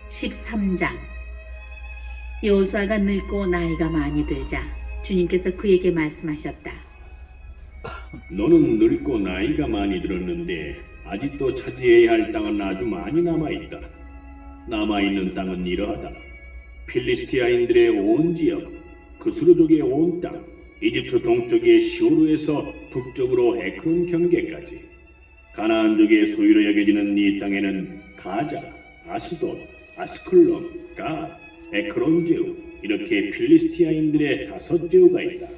(13장) 여호수아가 늙고 나이가 많이 들자 주님께서 그에게 말씀하셨다. 너는 늙고 나이가 많이 들었는데 아직도 차지해야 할 땅은 아주 많이 남아있다. 남아있는 땅은 이러하다. 필리스티아인들의 온 지역, 그스루족의 온 땅, 이집트 동쪽의 시오르에서 북쪽으로 에크론 경계까지, 가나안족의 소유로 여겨지는 이 땅에는 가자, 아스돗, 아스클론, 가, 에크론 제후, 이렇게 필리스티아인들의 5제후가 있다.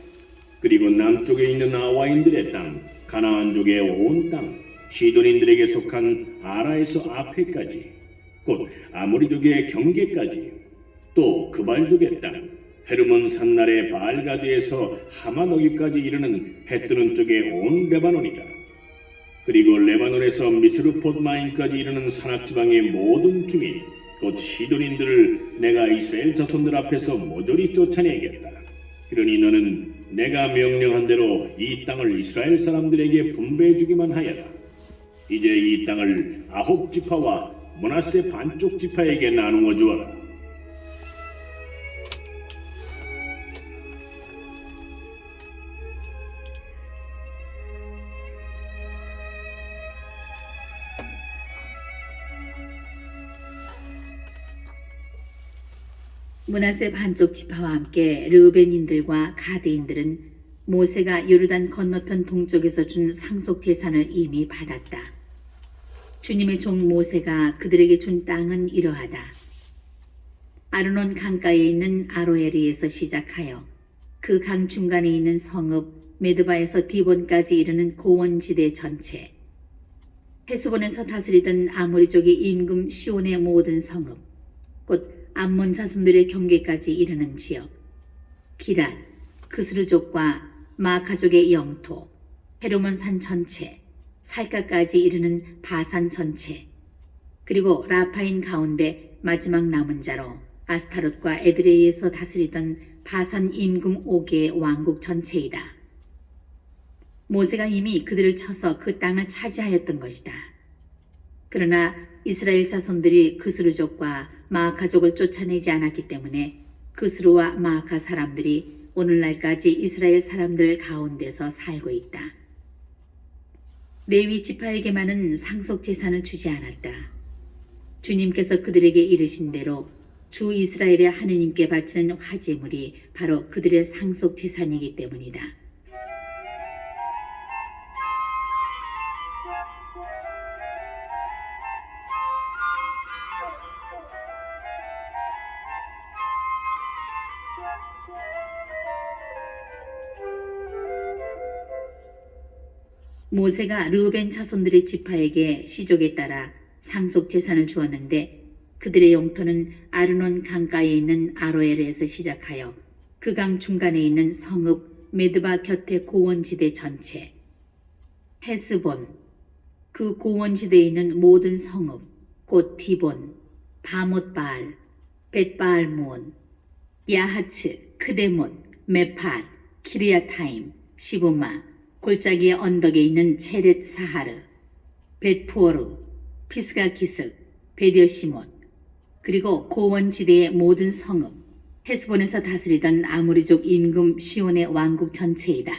그리고 남쪽에 있는 아와인들의 땅, 가나안족의 온 땅, 시돈인들에게 속한 아라에서 아페까지, 곧 아모리족의 경계까지, 또 그발족의 땅, 헤르몬 산날의 바알가드에서 하마너기까지 이르는 해뜨는 쪽의 온 레바논이다. 그리고 레바논에서 미스르폿마임까지 이르는 산악지방의 모든 주민, 곧 시돈인들을 내가 이스라엘 자손들 앞에서 모조리 쫓아내겠다. 그러니 너는 내가 명령한 대로 이 땅을 이스라엘 사람들에게 분배해 주기만 하여라. 이제 이 땅을 9지파와 므낫세 반쪽 지파에게 나누어 주어라. 므낫세 반쪽 지파와 함께 르우벤인들과 가드인들은 모세가 요르단 건너편 동쪽에서 준 상속 재산을 이미 받았다. 주님의 종 모세가 그들에게 준 땅은 이러하다. 아르논 강가에 있는 아로에리에서 시작하여 그 강 중간에 있는 성읍 메드바에서 디본까지 이르는 고원지대 전체, 헤스본에서 다스리던 아모리족의 임금 시온의 모든 성읍, 곧 암몬 자손들의 경계까지 이르는 지역, 기랏, 그스르족과 마카족의 영토, 헤르몬 산 전체, 살까까지 이르는 바산 전체, 그리고 라파인 가운데 마지막 남은 자로 아스타롯과 에드레이에서 다스리던 바산 임금 오게의 왕국 전체이다. 모세가 이미 그들을 쳐서 그 땅을 차지하였던 것이다. 그러나 이스라엘 자손들이 그스루족과 마아카족을 쫓아내지 않았기 때문에 그스루와 마아카 사람들이 오늘날까지 이스라엘 사람들 가운데서 살고 있다. 레위 지파에게만은 상속 재산을 주지 않았다. 주님께서 그들에게 이르신 대로 주 이스라엘의 하느님께 바치는 화제물이 바로 그들의 상속 재산이기 때문이다. 모세가 르우벤 자손들의 지파에게 시족에 따라 상속 재산을 주었는데 그들의 영토는 아르논 강가에 있는 아로엘에서 시작하여 그 강 중간에 있는 성읍 메드바 곁의 고원지대 전체, 헤스본, 그 고원지대에 있는 모든 성읍, 곧 디본, 바못바알, 벳바알무온, 야하츠, 크데못, 메팟, 키리아타임, 시브마, 골짜기의 언덕에 있는 체렛 사하르, 벳푸어루, 피스가기스, 베디어시못, 그리고 고원지대의 모든 성읍, 헤스본에서 다스리던 아모리족 임금 시온의 왕국 전체이다.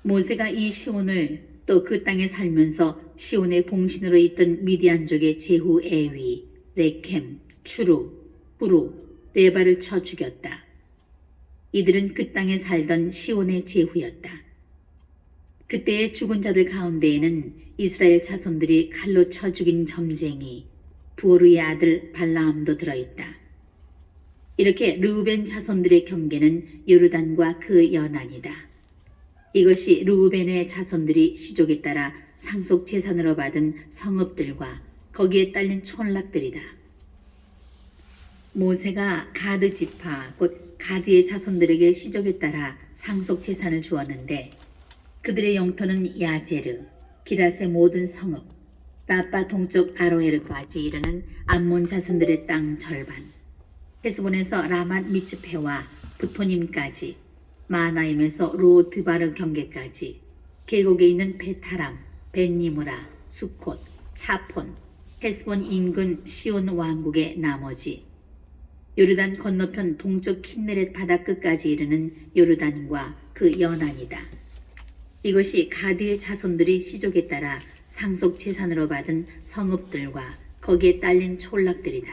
모세가 이 시온을 또 그 땅에 살면서 시온의 봉신으로 있던 미디안족의 제후 에위, 레켐, 추루, 뿌루, 레바를 쳐 죽였다. 이들은 그 땅에 살던 시온의 제후였다. 그때의 죽은 자들 가운데에는 이스라엘 자손들이 칼로 쳐 죽인 점쟁이 부오르의 아들 발라함도 들어있다. 이렇게 르우벤 자손들의 경계는 요르단과 그 연안이다. 이것이 르우벤의 자손들이 시족에 따라 상속 재산으로 받은 성읍들과 거기에 딸린 촌락들이다. 모세가 가드 지파 곧 가드의 자손들에게 시족에 따라 상속 재산을 주었는데 그들의 영토는 야제르, 기랏의 모든 성읍, 라빠 동쪽 아로에르까지 이르는 암몬 자손들의 땅 절반, 헤스본에서 라맛 미츠페와 부토님까지, 마하나임에서 로드바르 경계까지, 계곡에 있는 베타람, 벤니무라, 수콧, 차폰, 헤스본 인근 시온 왕국의 나머지, 요르단 건너편 동쪽 킨네렛 바다 끝까지 이르는 요르단과 그 연안이다. 이것이 가드의 자손들이 시족에 따라 상속 재산으로 받은 성읍들과 거기에 딸린 촌락들이다.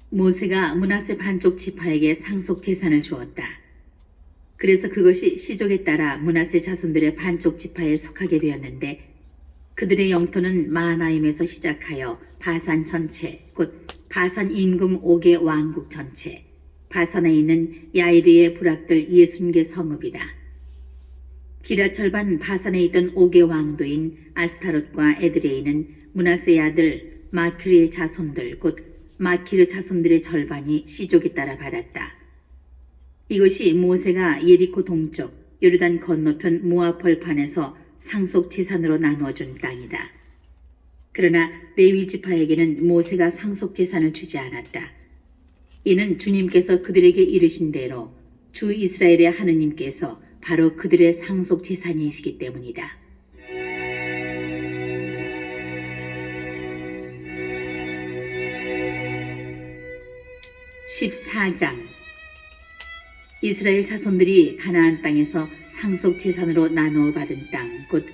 모세가 므낫세 반쪽 지파에게 상속 재산을 주었다. 그래서 그것이 시족에 따라 므낫세 자손들의 반쪽 지파에 속하게 되었는데, 그들의 영토는 마하나임에서 시작하여 바산 전체, 곧 바산 임금 5개 왕국 전체, 바산에 있는 야이르의 부락들 60개 성읍이다. 기라 절반 바산에 있던 5개 왕도인 아스타롯과 에드레이는 므낫세의 아들 마키르의 자손들, 곧 마키르 자손들의 절반이 시족에 따라 받았다. 이것이 모세가 예리코 동쪽 요르단 건너편 모압 벌판에서 상속 재산으로 나누어준 땅이다. 그러나 레위 지파에게는 모세가 상속 재산을 주지 않았다. 이는 주님께서 그들에게 이르신 대로 주 이스라엘의 하느님께서 바로 그들의 상속 재산이시기 때문이다. (14장) 이스라엘 자손들이 가나안 땅에서 상속 재산으로 나누어 받은 땅, 곧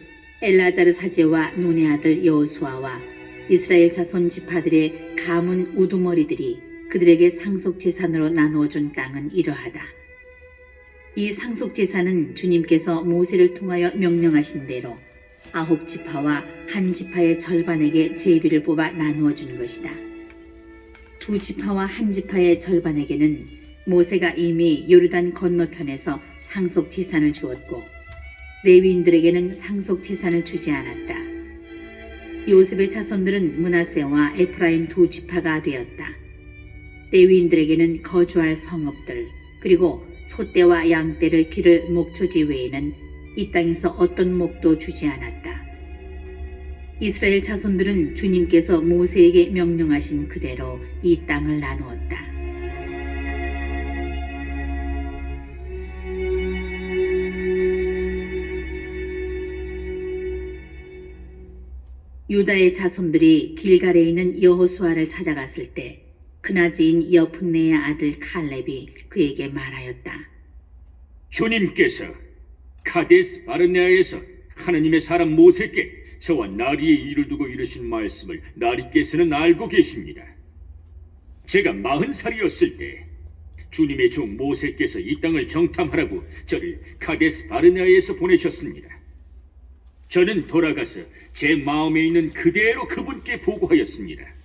엘라자르 사제와 눈의 아들 여호수아와 이스라엘 자손 지파들의 가문 우두머리들이 그들에게 상속 재산으로 나누어 준 땅은 이러하다. 이 상속 재산은 주님께서 모세를 통하여 명령하신 대로 9지파와 1지파의 절반에게 제비를 뽑아 나누어 준 것이다. 2지파와 1지파의 절반에게는 모세가 이미 요르단 건너편에서 상속 재산을 주었고, 레위인들에게는 상속 재산을 주지 않았다. 요셉의 자손들은 므낫세와 에프라임 2지파가 되었다. 레위인들에게는 거주할 성읍들, 그리고 소떼와 양떼를 기를 목초지 외에는 이 땅에서 어떤 목도 주지 않았다. 이스라엘 자손들은 주님께서 모세에게 명령하신 그대로 이 땅을 나누었다. 유다의 자손들이 길갈에 있는 여호수아를 찾아갔을 때 그나지인 여푼네의 아들 칼렙이 그에게 말하였다. 주님께서 카데스 바르네아에서 하느님의 사람 모세께 저와 나리의 일을 두고 이르신 말씀을 나리께서는 알고 계십니다. 제가 40살이었을 때 주님의 종 모세께서 이 땅을 정탐하라고 저를 카데스 바르네아에서 보내셨습니다. 저는 돌아가서 제 마음에 있는 그대로 그분께 보고하였습니다.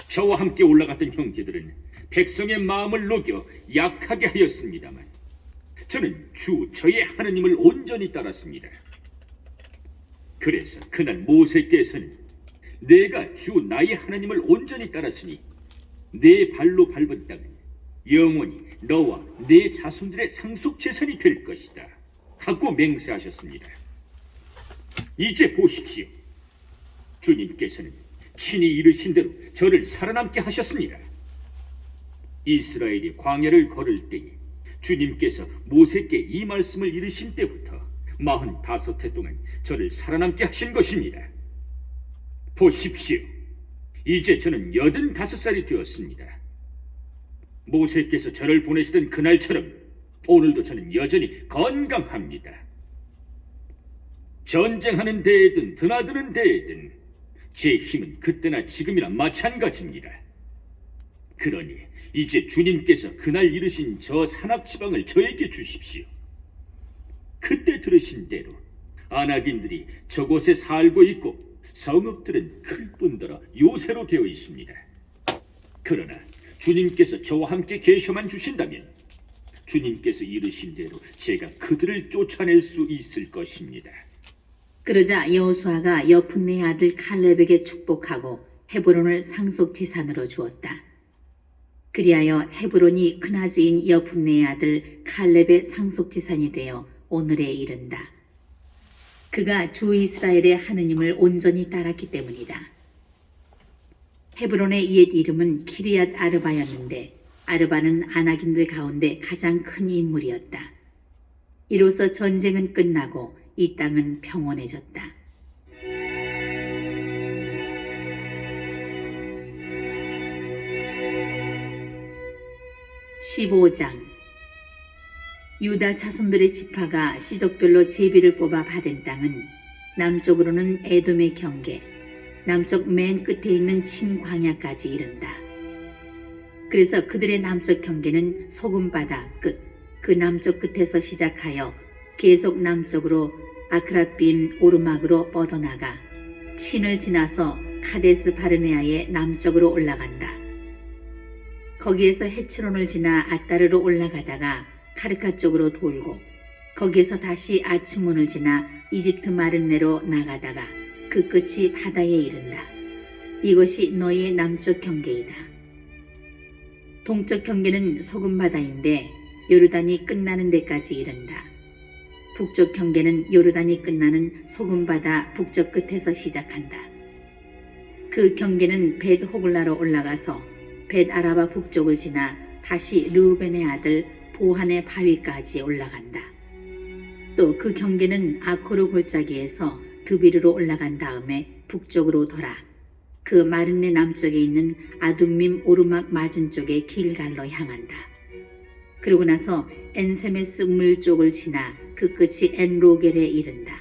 저와 함께 올라갔던 형제들은 백성의 마음을 녹여 약하게 하였습니다만 저는 주 저의 하느님을 온전히 따랐습니다. 그래서 그날 모세께서는 내가 주 나의 하나님을 온전히 따랐으니 내 발로 밟은 땅은 영원히 너와 내 자손들의 상속 재산이 될 것이다 하고 맹세하셨습니다. 이제 보십시오. 주님께서는 친히 이르신 대로 저를 살아남게 하셨습니다. 이스라엘이 광야를 걸을 때에 주님께서 모세께 이 말씀을 이르신 때부터 45해 동안 저를 살아남게 하신 것입니다. 보십시오. 이제 저는 85살이 되었습니다. 모세께서 저를 보내시던 그날처럼 오늘도 저는 여전히 건강합니다. 전쟁하는 데에든 드나드는 데에든 제 힘은 그때나 지금이나 마찬가지입니다. 그러니 이제 주님께서 그날 이르신 저 산악지방을 저에게 주십시오. 그때 들으신 대로 아낙인들이 저곳에 살고 있고 성읍들은 클 뿐더러 요새로 되어 있습니다. 그러나 주님께서 저와 함께 계셔만 주신다면 주님께서 이르신 대로 제가 그들을 쫓아낼 수 있을 것입니다. 그러자 여호수아가 여푼네의 아들 칼렙에게 축복하고 헤브론을 상속 재산으로 주었다. 그리하여 헤브론이 크나즈인 여푼네의 아들 칼렙의 상속지산이 되어 오늘에 이른다. 그가 주 이스라엘의 하느님을 온전히 따랐기 때문이다. 헤브론의 옛 이름은 키리앗 아르바였는데 아르바는 아낙인들 가운데 가장 큰 인물이었다. 이로써 전쟁은 끝나고 이 땅은 평온해졌다. (15장) 유다 자손들의 지파가 시족별로 제비를 뽑아 받은 땅은 남쪽으로는 에돔의 경계, 남쪽 맨 끝에 있는 친광야까지 이른다. 그래서 그들의 남쪽 경계는 소금바다 끝, 그 남쪽 끝에서 시작하여 계속 남쪽으로 아크랏빔 오르막으로 뻗어나가 친을 지나서 카데스 바르네아의 남쪽으로 올라간다. 거기에서 헤츠론을 지나 아따르로 올라가다가 카르카 쪽으로 돌고 거기에서 다시 아츠몬을 지나 이집트 마른네로 나가다가 그 끝이 바다에 이른다. 이것이 너희의 남쪽 경계이다. 동쪽 경계는 소금바다인데 요르단이 끝나는 데까지 이른다. 북쪽 경계는 요르단이 끝나는 소금바다 북쪽 끝에서 시작한다. 그 경계는 벳 호글라로 올라가서 벳 아라바 북쪽을 지나 다시 르우벤의 아들 보한의 바위까지 올라간다. 또 그 경계는 아코르 골짜기에서 드비르로 올라간 다음에 북쪽으로 돌아 그 마른네 남쪽에 있는 아둠밈 오르막 맞은 쪽의 길갈로 향한다. 그러고 나서 엔세메스 물 쪽을 지나 그 끝이 엔로겔에 이른다.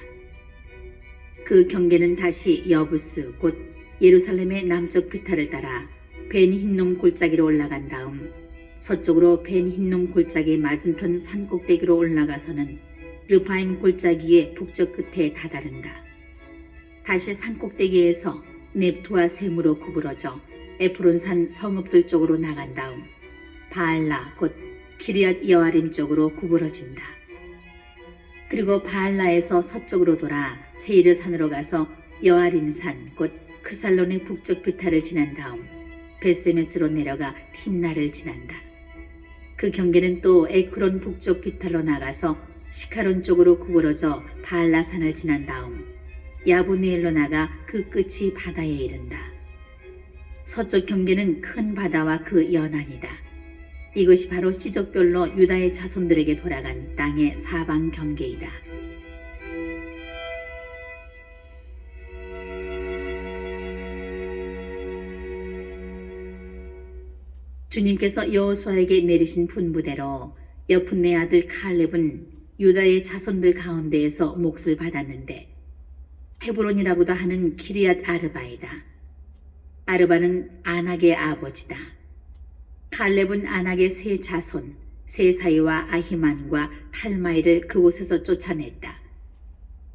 그 경계는 다시 여부스 곧 예루살렘의 남쪽 비탈을 따라 벤 힌놈 골짜기로 올라간 다음 서쪽으로 벤 힌놈 골짜기 맞은편 산꼭대기로 올라가서는 르파임 골짜기의 북쪽 끝에 다다른다. 다시 산꼭대기에서 넵토와 셈으로 구부러져 에프론산 성읍들 쪽으로 나간 다음 바알라 곧 키리앗 여아림 쪽으로 구부러진다. 그리고 바알라에서 서쪽으로 돌아 세이르산으로 가서 여아림산 곧 크살론의 북쪽 비탈을 지난 다음 베세메스로 내려가 팀나를 지난다. 그 경계는 또 에크론 북쪽 비탈로 나가서 시카론 쪽으로 구부러져 바알라산을 지난 다음 야브네엘로 나가 그 끝이 바다에 이른다. 서쪽 경계는 큰 바다와 그 연안이다. 이것이 바로 시족별로 유다의 자손들에게 돌아간 땅의 사방 경계이다. 주님께서 여호수아에게 내리신 분부대로 여푼네 아들 칼렙은 유다의 자손들 가운데에서 몫을 받았는데 헤브론이라고도 하는 키리앗 아르바이다. 아르바는 아낙의 아버지다. 칼렙은 아낙의 세 자손 세사이와 아히만과 탈마이를 그곳에서 쫓아냈다.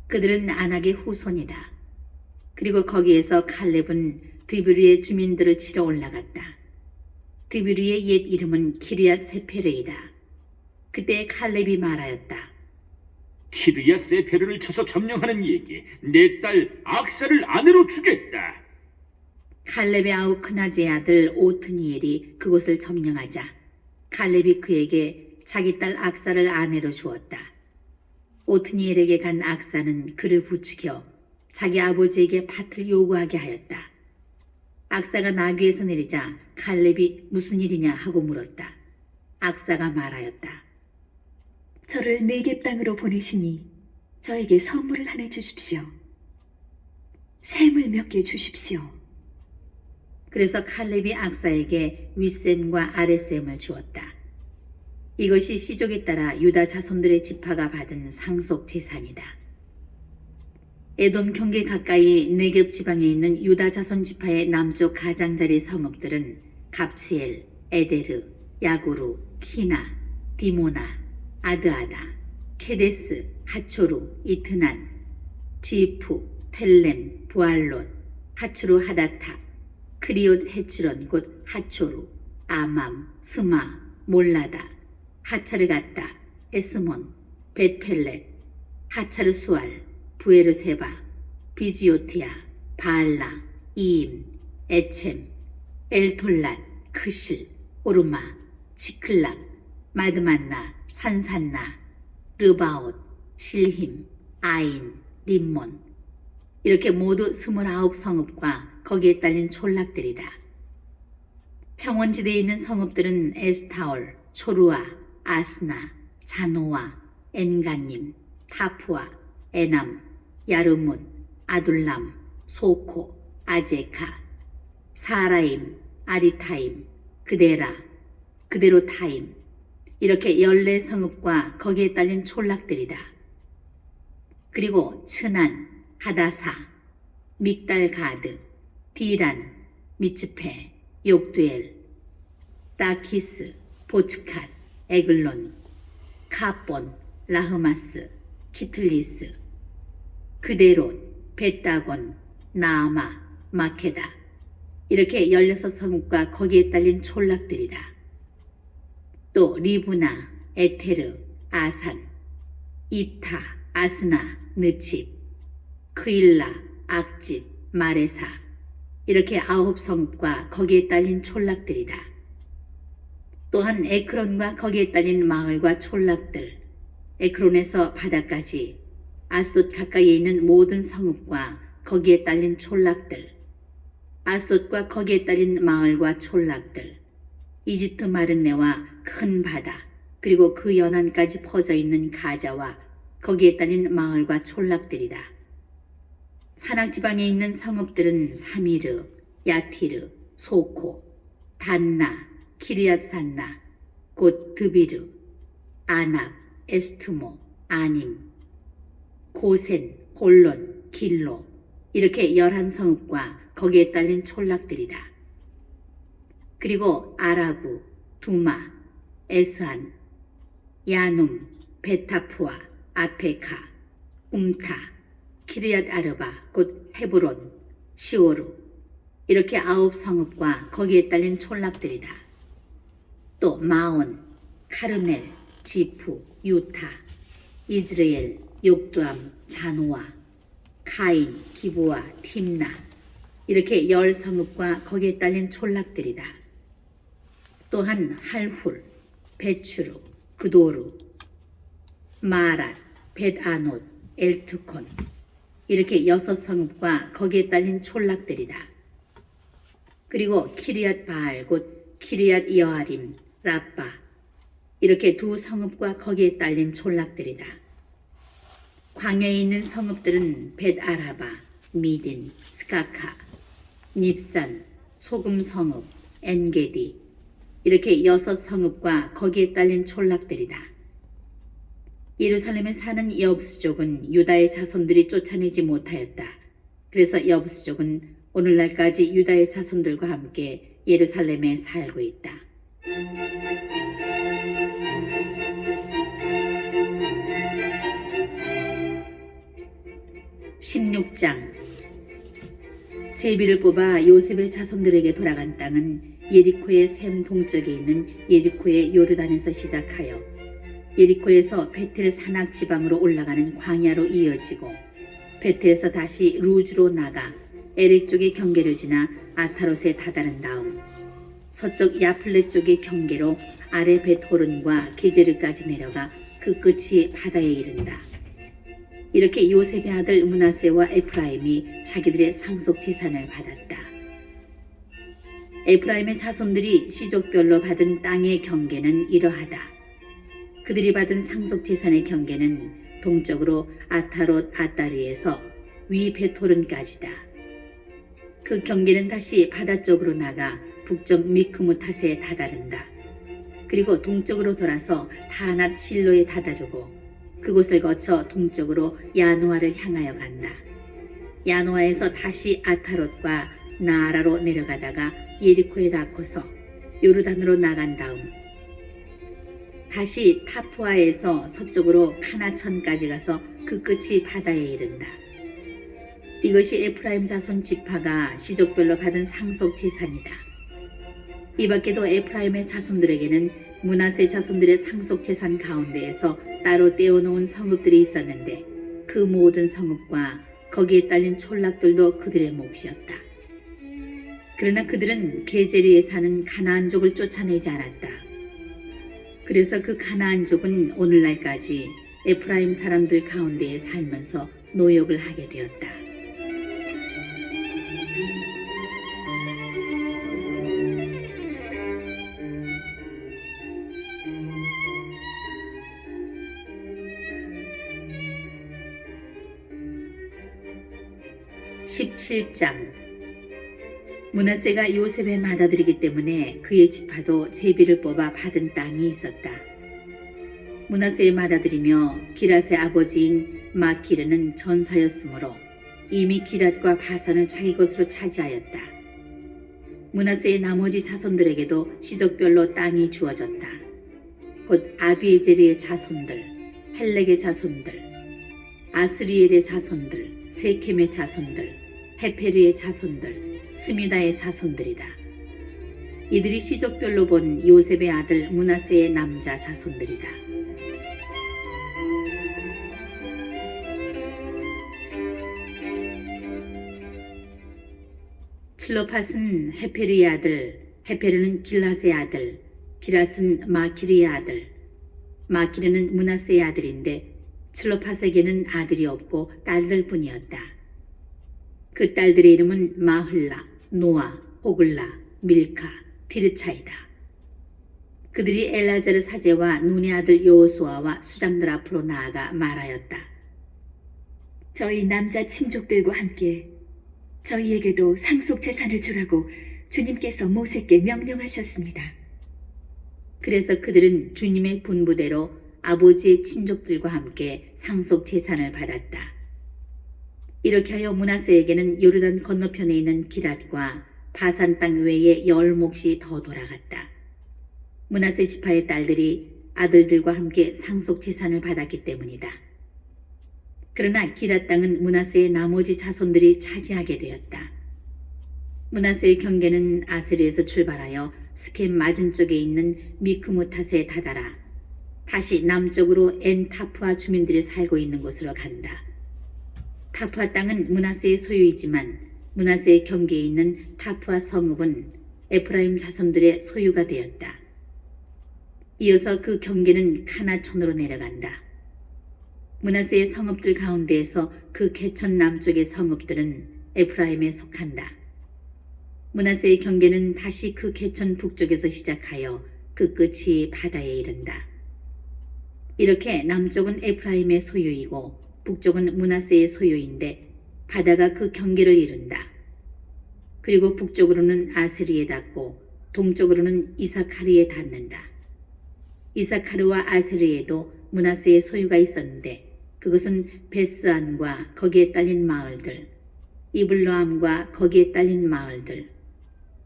그들은 아낙의 후손이다. 그리고 거기에서 칼렙은 드비르의 주민들을 치러 올라갔다. 드비르의 옛 이름은 키리앗 세페르이다. 그때 칼렙이 말하였다. 키르야 세페르를 쳐서 점령하는 이에게 내 딸 악사를 아내로 주겠다. 칼렙의 아우 크나즈의 아들 오트니엘이 그곳을 점령하자 칼렙이 그에게 자기 딸 악사를 아내로 주었다. 오트니엘에게 간 악사는 그를 부추겨 자기 아버지에게 밭을 요구하게 하였다. 악사가 나귀에서 내리자 칼렙이 무슨 일이냐 하고 물었다. 악사가 말하였다. 저를 네겝 땅으로 보내시니 저에게 선물을 하나 주십시오. 샘을 몇 개 주십시오. 그래서 칼렙이 악사에게 윗셈과 아랫셈을 주었다. 이것이 시족에 따라 유다 자손들의 지파가 받은 상속 재산이다. 에돔 경계 가까이 네겝 지방에 있는 유다 자손 지파의 남쪽 가장자리 성읍들은 갑치엘, 에데르, 야구루, 키나, 디모나, 아드아다, 케데스, 하초루, 이트난, 지프, 텔렘, 부알롯, 하추루 하다타, 크리옷 헤츠론 곧 하초루, 아맘, 스마, 몰라다, 하차르가따, 에스몬, 벳펠렛, 하차르수알, 부에르세바, 비지오티아, 바알라, 이임, 에쳔, 엘톨랏, 크실, 호르마, 치클락, 마드만나, 산산나, 르바옷, 실힘, 아인, 림몬 이렇게 모두 29성읍과 거기에 딸린 촌락들이다. 평원지대에 있는 성읍들은 에스타올, 초루아, 아스나, 자노아, 엔가님, 타푸아, 에남, 야르문, 아둘람, 소코, 아제카, 사라임, 아리타임, 그데라, 그데로타임 이렇게 14성읍과 거기에 딸린 촌락들이다. 그리고 츠난, 하다사, 믹달가드, 디란, 미츠페, 욕두엘, 라키스, 보츠캇, 에글론, 카본, 라흐마스, 키틀리스, 그데롯, 베따곤, 나아마, 마케다 이렇게 16성읍과 거기에 딸린 촌락들이다. 또 리브나, 에테르, 아산, 입타, 아스나, 느칩, 크일라, 악집, 마레사 이렇게 9성읍과 거기에 딸린 촌락들이다. 또한 에크론과 거기에 딸린 마을과 촌락들, 에크론에서 바다까지 아스돗 가까이에 있는 모든 성읍과 거기에 딸린 촌락들, 아스돗과 거기에 딸린 마을과 촌락들, 이집트 마른네와 큰 바다, 그리고 그 연안까지 퍼져 있는 가자와 거기에 딸린 마을과 촌락들이다. 산악지방에 있는 성읍들은 사미르, 야티르, 소코, 단나, 키리앗산나, 곧 드비르, 아납, 에스트모, 아님, 고센, 홀론, 길로 이렇게 11성읍과 거기에 딸린 촌락들이다. 그리고 아라부, 두마, 에스안, 야눔, 베타푸아, 아페카, 움타, 키르얏 아르바, 곧 헤브론, 시오루 이렇게 9성읍과 거기에 딸린 촌락들이다. 또 마온, 카르멜, 지프, 유타, 이즈르엘, 욕두암, 자노아, 카인, 기브와, 팀나 이렇게 10성읍과 거기에 딸린 촌락들이다. 또한 할훌, 베추르, 그도르, 마랏, 벳아노ት, 엘트콘 이렇게 6성읍과 거기에 딸린 촌락들이다. 그리고 키리앗 바알 곧 키리앗 여아림, 라빠 이렇게 2성읍과 거기에 딸린 촌락들이다. 광야에 있는 성읍들은 벳아라바, 미딘, 스카카, 닙산, 소금성읍, 엔게디 이렇게 6성읍과 거기에 딸린 촌락들이다. 예루살렘에 사는 여부스족은 유다의 자손들이 쫓아내지 못하였다. 그래서 여부스족은 오늘날까지 유다의 자손들과 함께 예루살렘에 살고 있다. 16장 제비를 뽑아 요셉의 자손들에게 돌아간 땅은 예리코의 샘 동쪽에 있는 예리코의 요르단에서 시작하여 예리코에서 베텔 산악 지방으로 올라가는 광야로 이어지고 베텔에서 다시 루즈로 나가 에렉 쪽의 경계를 지나 아타롯에 다다른 다음 서쪽 야플레 쪽의 경계로 아래 벳호른과 게제르까지 내려가 그 끝이 바다에 이른다. 이렇게 요셉의 아들 므낫세와 에프라임이 자기들의 상속 재산을 받았다. 에프라임의 자손들이 시족별로 받은 땅의 경계는 이러하다. 그들이 받은 상속 재산의 경계는 동쪽으로 아타롯 아따리에서 위 벳호른까지다. 그 경계는 다시 바다 쪽으로 나가 북쪽 미크무탓에 다다른다. 그리고 동쪽으로 돌아서 타낫 실로에 다다르고 그곳을 거쳐 동쪽으로 야노아를 향하여 간다. 야노아에서 다시 아타롯과 나아라로 내려가다가 예리코에 닿고서 요르단으로 나간 다음 다시 타푸아에서 서쪽으로 카나천까지 가서 그 끝이 바다에 이른다. 이것이 에프라임 자손 지파가 시족별로 받은 상속 재산이다. 이 밖에도 에프라임의 자손들에게는 므낫세 자손들의 상속 재산 가운데에서 따로 떼어놓은 성읍들이 있었는데 그 모든 성읍과 거기에 딸린 촌락들도 그들의 몫이었다. 그러나 그들은 게제리에 사는 가나안족을 쫓아내지 않았다. 그래서 그 가나안족은 오늘날까지 에프라임 사람들 가운데에 살면서 노역을 하게 되었다. (17장) 므낫세가 요셉의 맏아들이기 때문에 그의 지파도 제비를 뽑아 받은 땅이 있었다. 므낫세의 맏아들이며 기랏의 아버지인 마키르는 전사였으므로 이미 기랏과 바산을 자기 것으로 차지하였다. 므낫세의 나머지 자손들에게도 시족별로 땅이 주어졌다. 곧 아비에제리의 자손들, 헬렉의 자손들, 아스리엘의 자손들, 세켐의 자손들, 헤페르의 자손들, 스미다의 자손들이다. 이들이 시족별로 본 요셉의 아들 므낫세의 남자 자손들이다. 칠로팟은 헤페르의 아들, 헤페르는 길랏의 아들, 길랏은 마키르의 아들, 마키르는 므낫세의 아들인데 칠로팟에게는 아들이 없고 딸들뿐이었다. 그 딸들의 이름은 마흘라, 노아, 호글라, 밀카, 피르차이다. 그들이 엘라자르 사제와 눈의 아들 여호수아와 수장들 앞으로 나아가 말하였다. 저희 남자 친족들과 함께 저희에게도 상속 재산을 주라고 주님께서 모세께 명령하셨습니다. 그래서 그들은 주님의 분부대로 아버지의 친족들과 함께 상속 재산을 받았다. 이렇게 하여 므낫세에게는 요르단 건너편에 있는 기랏과 바산 땅 외에 10몫이 더 돌아갔다. 므낫세 지파의 딸들이 아들들과 함께 상속 재산을 받았기 때문이다. 그러나 기랏 땅은 므낫세의 나머지 자손들이 차지하게 되었다. 므낫세의 경계는 아스리에서 출발하여 스켐 맞은쪽에 있는 미크무탓에 다다라 다시 남쪽으로 엔타푸아 주민들이 살고 있는 곳으로 간다. 타푸아 땅은 므낫세의 소유이지만 므낫세의 경계에 있는 타푸아 성읍은 에프라임 자손들의 소유가 되었다. 이어서 그 경계는 카나촌으로 내려간다. 므낫세의 성읍들 가운데에서 그 개천 남쪽의 성읍들은 에프라임에 속한다. 므낫세의 경계는 다시 그 개천 북쪽에서 시작하여 그 끝이 바다에 이른다. 이렇게 남쪽은 에프라임의 소유이고 북쪽은 므낫세의 소유인데 바다가 그 경계를 이룬다. 그리고 북쪽으로는 아스리에 닿고 동쪽으로는 이사카르에 닿는다. 이사카르와 아스리에도 므낫세의 소유가 있었는데 그것은 베스안과 거기에 딸린 마을들, 이블로암과 거기에 딸린 마을들,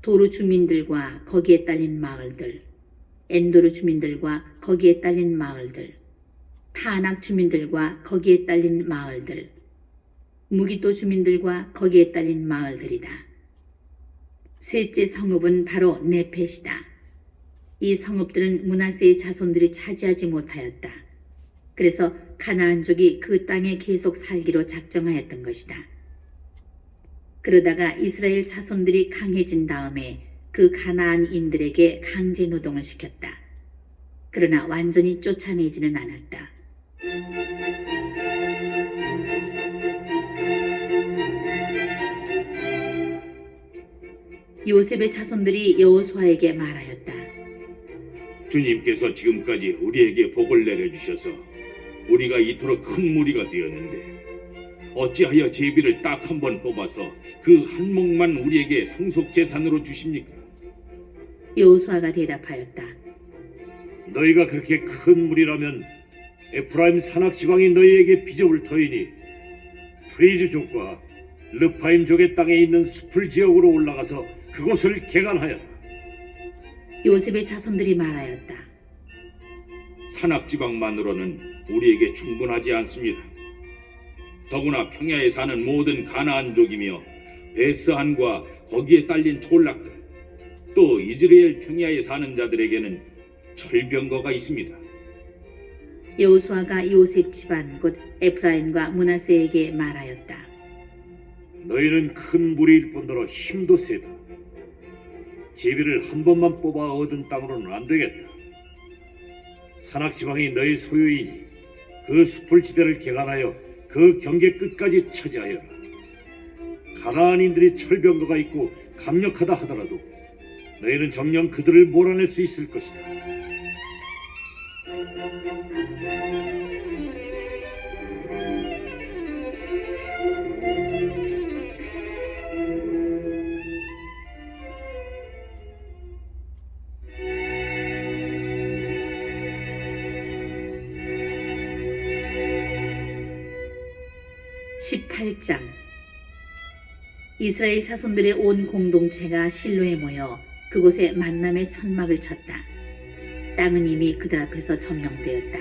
도루 주민들과 거기에 딸린 마을들, 엔도르 주민들과 거기에 딸린 마을들, 타낙 주민들과 거기에 딸린 마을들, 무기또 주민들과 거기에 딸린 마을들이다. 셋째 성읍은 바로 네펫이다. 이 성읍들은 므낫세의 자손들이 차지하지 못하였다. 그래서 가나안족이 그 땅에 계속 살기로 작정하였던 것이다. 그러다가 이스라엘 자손들이 강해진 다음에 그 가나안인들에게 강제 노동을 시켰다. 그러나 완전히 쫓아내지는 않았다. 요셉의 자손들이 여호수아에게 말하였다. 주님께서 지금까지 우리에게 복을 내려주셔서 우리가 이토록 큰 무리가 되었는데 어찌하여 제비를 딱 한 번 뽑아서 그 한 몫만 우리에게 상속 재산으로 주십니까? 여호수아가 대답하였다. 너희가 그렇게 큰 무리라면 에프라임 산악 지방이 너희에게 비좁을 터이니 프리즈족과 르파임족의 땅에 있는 숲을 지역으로 올라가서 그곳을 개간하여라. 요셉의 자손들이 말하였다. 산악 지방만으로는 우리에게 충분하지 않습니다. 더구나 평야에 사는 모든 가나안족이며 베스한과 거기에 딸린 촌락들, 또 이스라엘 평야에 사는 자들에게는 철병거가 있습니다. 여호수아가 요셉 집안 곧 에프라임과 므낫세에게 말하였다. 너희는 큰 무리일 뿐더러 힘도 세다. 제비를 한 번만 뽑아 얻은 땅으로는 안 되겠다. 산악지방이 너희 소유이니 그 수풀지대를 개간하여 그 경계 끝까지 차지하여라. 가나안인들이 철병거가 있고 강력하다 하더라도 너희는 정녕 그들을 몰아낼 수 있을 것이다. (18장) 이스라엘 자손들의 온 공동체가 실로에 모여 그곳에 만남의 천막을 쳤다. 땅은 이미 그들 앞에서 점령되었다.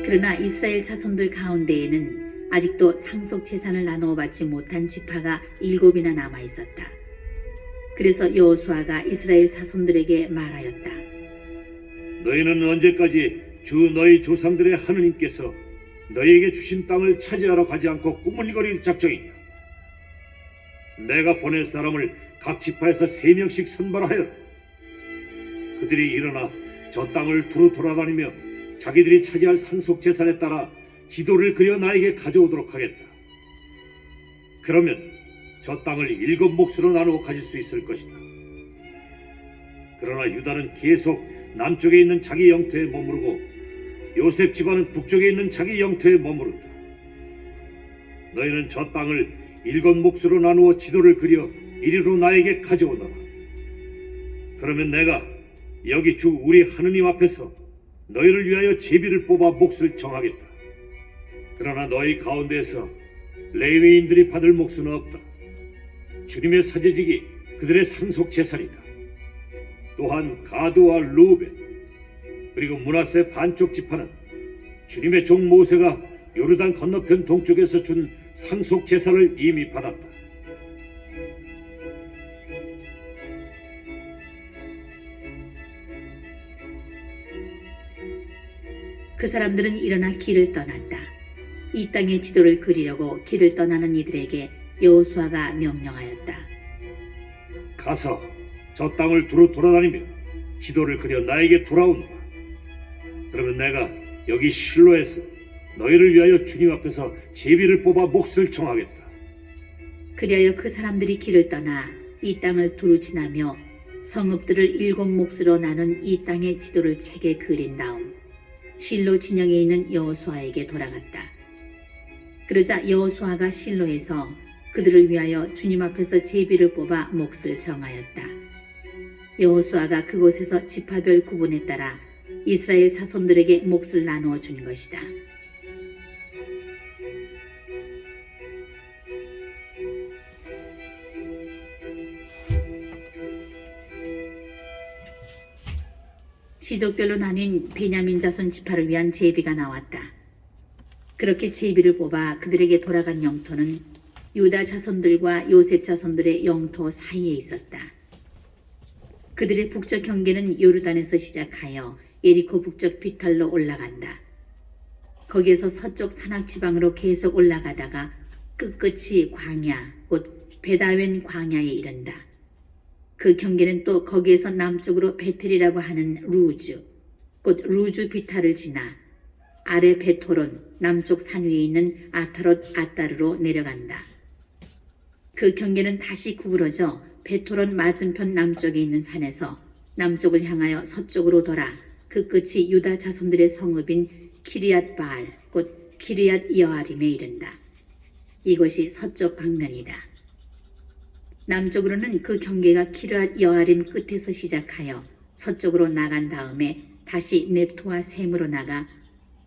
그러나 이스라엘 자손들 가운데에는 아직도 상속 재산을 나누어 받지 못한 지파가 7이나 남아 있었다. 그래서 여호수아가 이스라엘 자손들에게 말하였다. 너희는 언제까지 주 너희 조상들의 하느님께서 너희에게 주신 땅을 차지하러 가지 않고 꾸물거릴 작정이냐? 내가 보낼 사람을 각 지파에서 3명씩 선발하여라. 그들이 일어나 저 땅을 두루 돌아다니며 자기들이 차지할 상속 재산에 따라 지도를 그려 나에게 가져오도록 하겠다. 그러면 저 땅을 7몫으로 나누어 가질 수 있을 것이다. 그러나 유다는 계속 남쪽에 있는 자기 영토에 머무르고 요셉 집안은 북쪽에 있는 자기 영토에 머무른다. 너희는 저 땅을 7몫으로 나누어 지도를 그려 이리로 나에게 가져오너라. 그러면 내가 여기 주 우리 하느님 앞에서 너희를 위하여 제비를 뽑아 몫을 정하겠다. 그러나 너희 가운데에서 레위인들이 받을 몫은 없다. 주님의 사제직이 그들의 상속 재산이다. 또한 가드와 루벤 그리고 므낫세 반쪽 지파는 주님의 종 모세가 요르단 건너편 동쪽에서 준 상속 재산을 이미 받았다. 그 사람들은 일어나 길을 떠났다. 이 땅의 지도를 그리려고 길을 떠나는 이들에게 여호수아가 명령하였다. 가서 저 땅을 두루 돌아다니며 지도를 그려 나에게 돌아오너라. 그러면 내가 여기 실로에서 너희를 위하여 주님 앞에서 제비를 뽑아 몫을 정하겠다. 그리하여 그 사람들이 길을 떠나 이 땅을 두루 지나며 성읍들을 7몫으로 나눈 이 땅의 지도를 책에 그린 다음 실로 진영에 있는 여호수아에게 돌아갔다. 그러자 여호수아가 실로에서 그들을 위하여 주님 앞에서 제비를 뽑아 몫을 정하였다. 여호수아가 그곳에서 지파별 구분에 따라 이스라엘 자손들에게 몫을 나누어 준 것이다. 시족별로 나뉜 베냐민 자손 지파를 위한 제비가 나왔다. 그렇게 제비를 뽑아 그들에게 돌아간 영토는 유다 자손들과 요셉 자손들의 영토 사이에 있었다. 그들의 북쪽 경계는 요르단에서 시작하여 예리코 북쪽 비탈로 올라간다. 거기에서 서쪽 산악 지방으로 계속 올라가다가 끝끝이 광야, 곧 베다웬 광야에 이른다. 그 경계는 또 거기에서 남쪽으로 베텔이라고 하는 루즈, 곧 루즈 비탈을 지나 아래 베토론, 남쪽 산 위에 있는 아타롯 아따르로 내려간다. 그 경계는 다시 구부러져 베토론 맞은편 남쪽에 있는 산에서 남쪽을 향하여 서쪽으로 돌아 그 끝이 유다 자손들의 성읍인 키리앗 바알, 곧 키리앗 여아림에 이른다. 이것이 서쪽 방면이다. 남쪽으로는 그 경계가 키리앗 여아림 끝에서 시작하여 서쪽으로 나간 다음에 다시 넵토와 셈으로 나가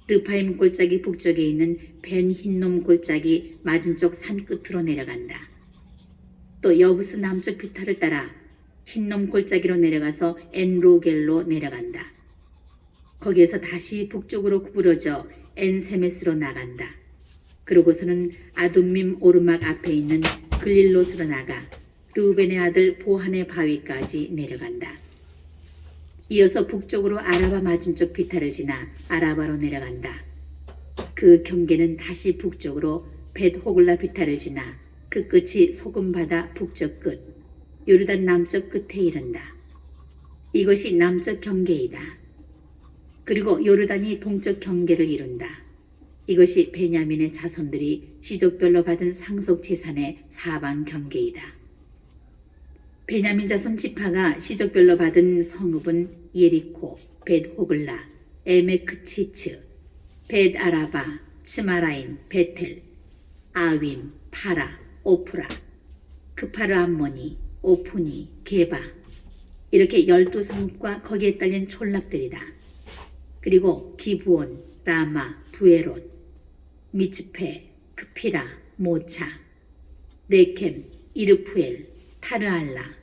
르파임 골짜기 북쪽에 있는 벤 흰놈 골짜기 맞은쪽 산 끝으로 내려간다. 또 여부스 남쪽 비탈을 따라 흰놈 골짜기로 내려가서 엔로겔로 내려간다. 거기에서 다시 북쪽으로 구부러져 엔세메스로 나간다. 그러고서는 아둠밈 오르막 앞에 있는 글릴롯으로 나가 르우벤의 아들 보한의 바위까지 내려간다. 이어서 북쪽으로 아라바 맞은쪽 비탈을 지나 아라바로 내려간다. 그 경계는 다시 북쪽으로 벳 호글라 비탈을 지나 그 끝이 소금바다 북쪽 끝, 요르단 남쪽 끝에 이른다. 이것이 남쪽 경계이다. 그리고 요르단이 동쪽 경계를 이룬다. 이것이 베냐민의 자손들이 지족별로 받은 상속 재산의 사방 경계이다. 베냐민 자손 지파가 시족별로 받은 성읍은 예리코, 벳호글라, 에메크치츠, 벳아라바, 츠마라임, 베텔, 아윈, 파라, 오프라, 크파르 암모니, 오프니, 게바, 이렇게 12성읍과 거기에 딸린 촌락들이다. 그리고 기브온, 라마, 부에롯, 미츠페, 크피라, 모차, 레켐, 이르푸엘, 타르알라,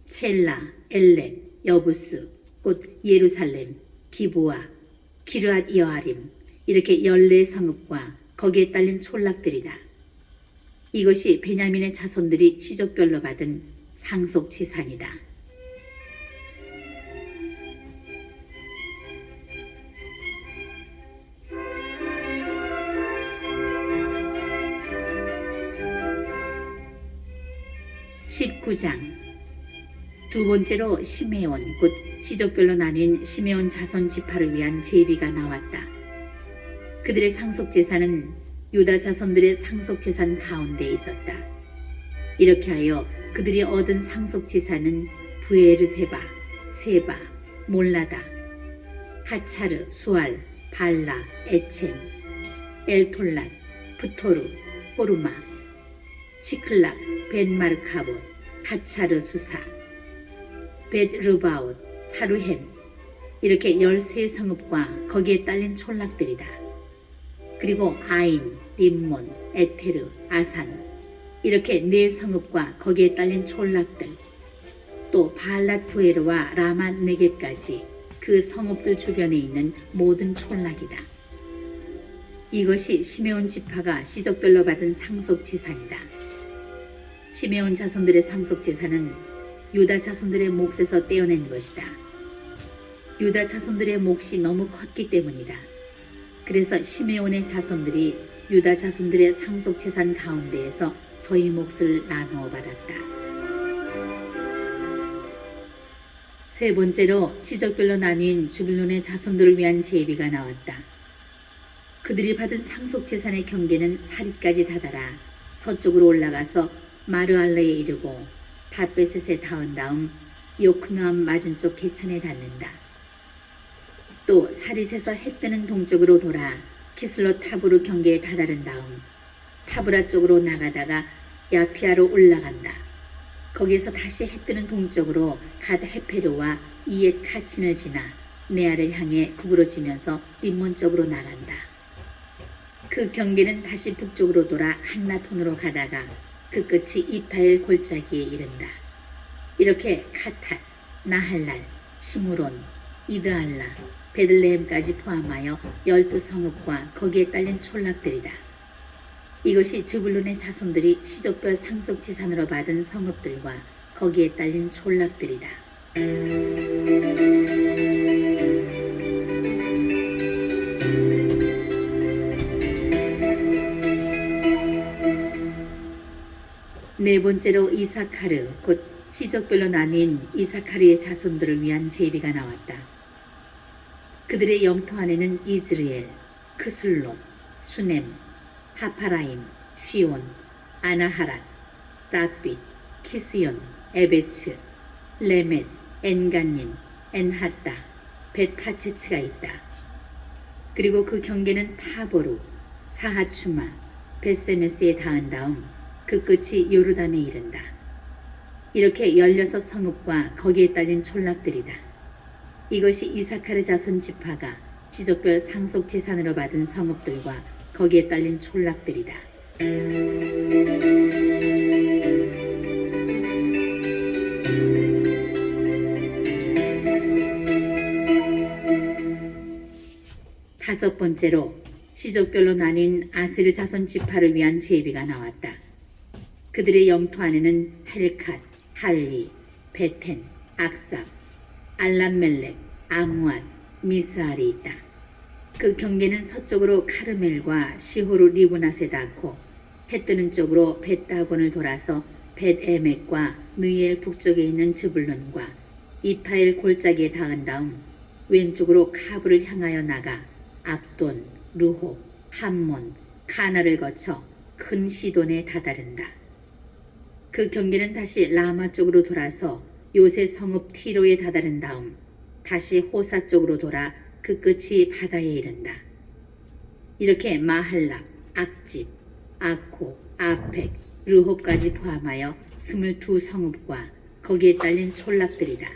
첼라, 엘렘, 여부스, 곧 예루살렘, 기브와, 기르앗 여아림, 이렇게 14성읍과 거기에 딸린 촌락들이다. 이것이 베냐민의 자손들이 시족별로 받은 상속 재산이다. (19장) 두 번째로 시메온 곧 시족별로 나뉜 시메온 자손 지파를 위한 제비가 나왔다. 그들의 상속 재산은 유다 자손들의 상속 재산 가운데 있었다. 이렇게 하여 그들이 얻은 상속 재산은 부에르세바, 세바, 몰라다, 하차르, 수알, 발라, 에쳔, 엘톨랏, 프토르, 호르마, 치클락, 벳마르카봇, 하차르 수사, 벳르바웃, 사루헨, 이렇게 13성읍과 거기에 딸린 촌락들이다. 그리고 아인, 림몬, 에테르, 아산, 이렇게 4성읍과 거기에 딸린 촌락들, 또 발랏 부에르와 라만 네겝까지 그 성읍들 주변에 있는 모든 촌락이다. 이것이 시메온 지파가 시족별로 받은 상속 재산이다. 시메온 자손들의 상속 재산은 유다 자손들의 몫에서 떼어낸 것이다. 유다 자손들의 몫이 너무 컸기 때문이다. 그래서 시메온의 자손들이 유다 자손들의 상속 재산 가운데에서 저희 몫을 나누어 받았다. 세 번째로 시족별로 나뉜 주블론의 자손들을 위한 제비가 나왔다. 그들이 받은 상속 재산의 경계는 사리까지 다다라 서쪽으로 올라가서 마르알레에 이르고 닷베셋에 닿은 다음 요크노암 맞은쪽 개천에 닿는다. 또 사릿에서 해 뜨는 동쪽으로 돌아 키슬로 타브르 경계에 다다른 다음 타브라 쪽으로 나가다가 야피아로 올라간다. 거기에서 다시 해 뜨는 동쪽으로 갓 헤페르와 이엣 카친을 지나 네아를 향해 구부러지면서 림몬 쪽으로 나간다. 그 경계는 다시 북쪽으로 돌아 한나톤으로 가다가 그 끝이 입타엘 골짜기에 이른다. 이렇게 카탓, 나할랄, 시므론, 이드알라, 베들레헴까지 포함하여 12성읍과 거기에 딸린 촌락들이다. 이것이 즈불론의 자손들이 시족별 상속 재산으로 받은 성읍들과 거기에 딸린 촌락들이다. 네 번째로 이사카르 곧 시족별로 나뉜 이사카르의 자손들을 위한 제비가 나왔다. 그들의 영토 안에는 이즈르엘, 크술론, 수넴, 하파라임, 쉬온, 아나하랏, 랏빗, 키스yon, 에베츠, 레멧, 엔간님, 엔핫다, 벳하체츠가 있다. 그리고 그 경계는 타보루, 사하추마, 벳세메스에 닿은 다음 그 끝이 요르단에 이른다. 이렇게 16성읍과 거기에 딸린 촌락들이다. 이것이 이사카르 자손 지파가 지족별 상속 재산으로 받은 성읍들과 거기에 딸린 촌락들이다. 다섯 번째로 시족별로 나뉜 아세르 자손 지파를 위한 제비가 나왔다. 그들의 영토 안에는 헬캇, 할리, 베텐, 악삽, 알람멜렉, 아무앗, 미스알이 있다. 그 경계는 서쪽으로 카르멜과 시호르 리브낫에 닿고 해 뜨는 쪽으로 벳다곤을 돌아서 벳에멕과 느엘 북쪽에 있는 즈불론과 입타엘 골짜기에 닿은 다음 왼쪽으로 카브를 향하여 나가 압돈, 루홉, 함몬, 카나를 거쳐 큰 시돈에 다다른다. 그 경계는 다시 라마 쪽으로 돌아서 요새 성읍 티로에 다다른 다음 다시 호사 쪽으로 돌아 그 끝이 바다에 이른다. 이렇게 마할랍, 악집, 아코, 아펙, 르홉까지 포함하여 22성읍과 거기에 딸린 촌락들이다.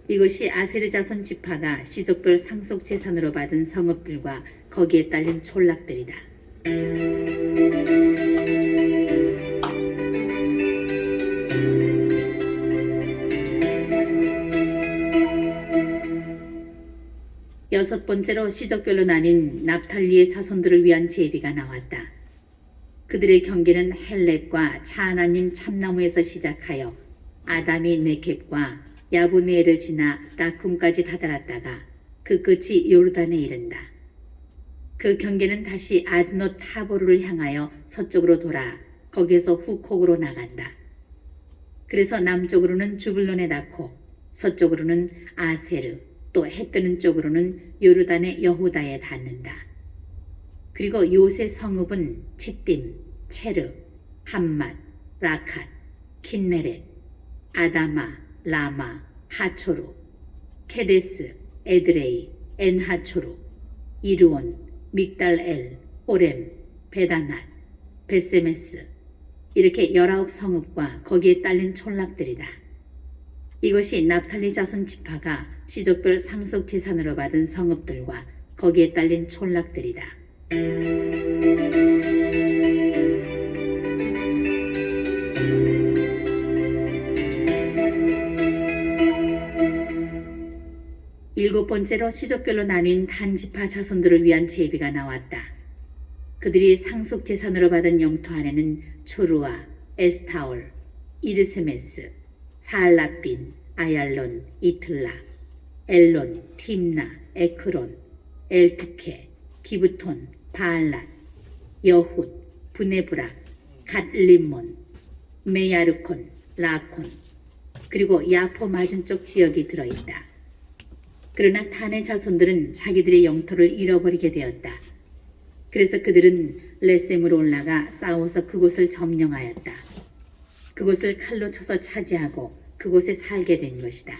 이것이 아세르 자손 지파가 시족별 상속 재산으로 받은 성읍들과 거기에 딸린 촌락들이다. 여섯 번째로 시족별로 나뉜 납탈리의 자손들을 위한 제비가 나왔다. 그들의 경계는 헬렙과 차하나님 참나무에서 시작하여 아다미 네켑과 야브네엘을 지나 라쿰까지 다다랐다가 그 끝이 요르단에 이른다. 그 경계는 다시 아즈노 타보르를 향하여 서쪽으로 돌아 거기에서 후콕으로 나간다. 그래서 남쪽으로는 주불론에 닿고 서쪽으로는 아세르, 또 해뜨는 쪽으로는 요르단의 여후다에 닿는다. 그리고 요새 성읍은 칫딤, 체르, 함맛, 라캇, 킨네렛, 아다마, 라마, 하초루, 케데스, 에드레이, 엔하초루, 이르온, 믹달엘, 호렘, 베다낫, 베세메스 이렇게 19성읍과 거기에 딸린 촌락들이다. 이것이 납탈리 자손 지파가 시족별 상속 재산으로 받은 성읍들과 거기에 딸린 촌락들이다. 일곱 번째로 시족별로 나뉜 단지파 자손들을 위한 제비가 나왔다. 그들이 상속 재산으로 받은 영토 안에는 초루아, 에스타올, 이르세메스, 사알라빈, 아얄론, 이틀라, 엘론, 팀나, 에크론, 엘트케, 기브톤, 바알랏, 여훗, 브네브락, 갓림몬, 메야르콘, 라콘, 그리고 야포 맞은쪽 지역이 들어있다. 그러나 단의 자손들은 자기들의 영토를 잃어버리게 되었다. 그래서 그들은 레셈으로 올라가 싸워서 그곳을 점령하였다. 그곳을 칼로 쳐서 차지하고 그곳에 살게 된 것이다.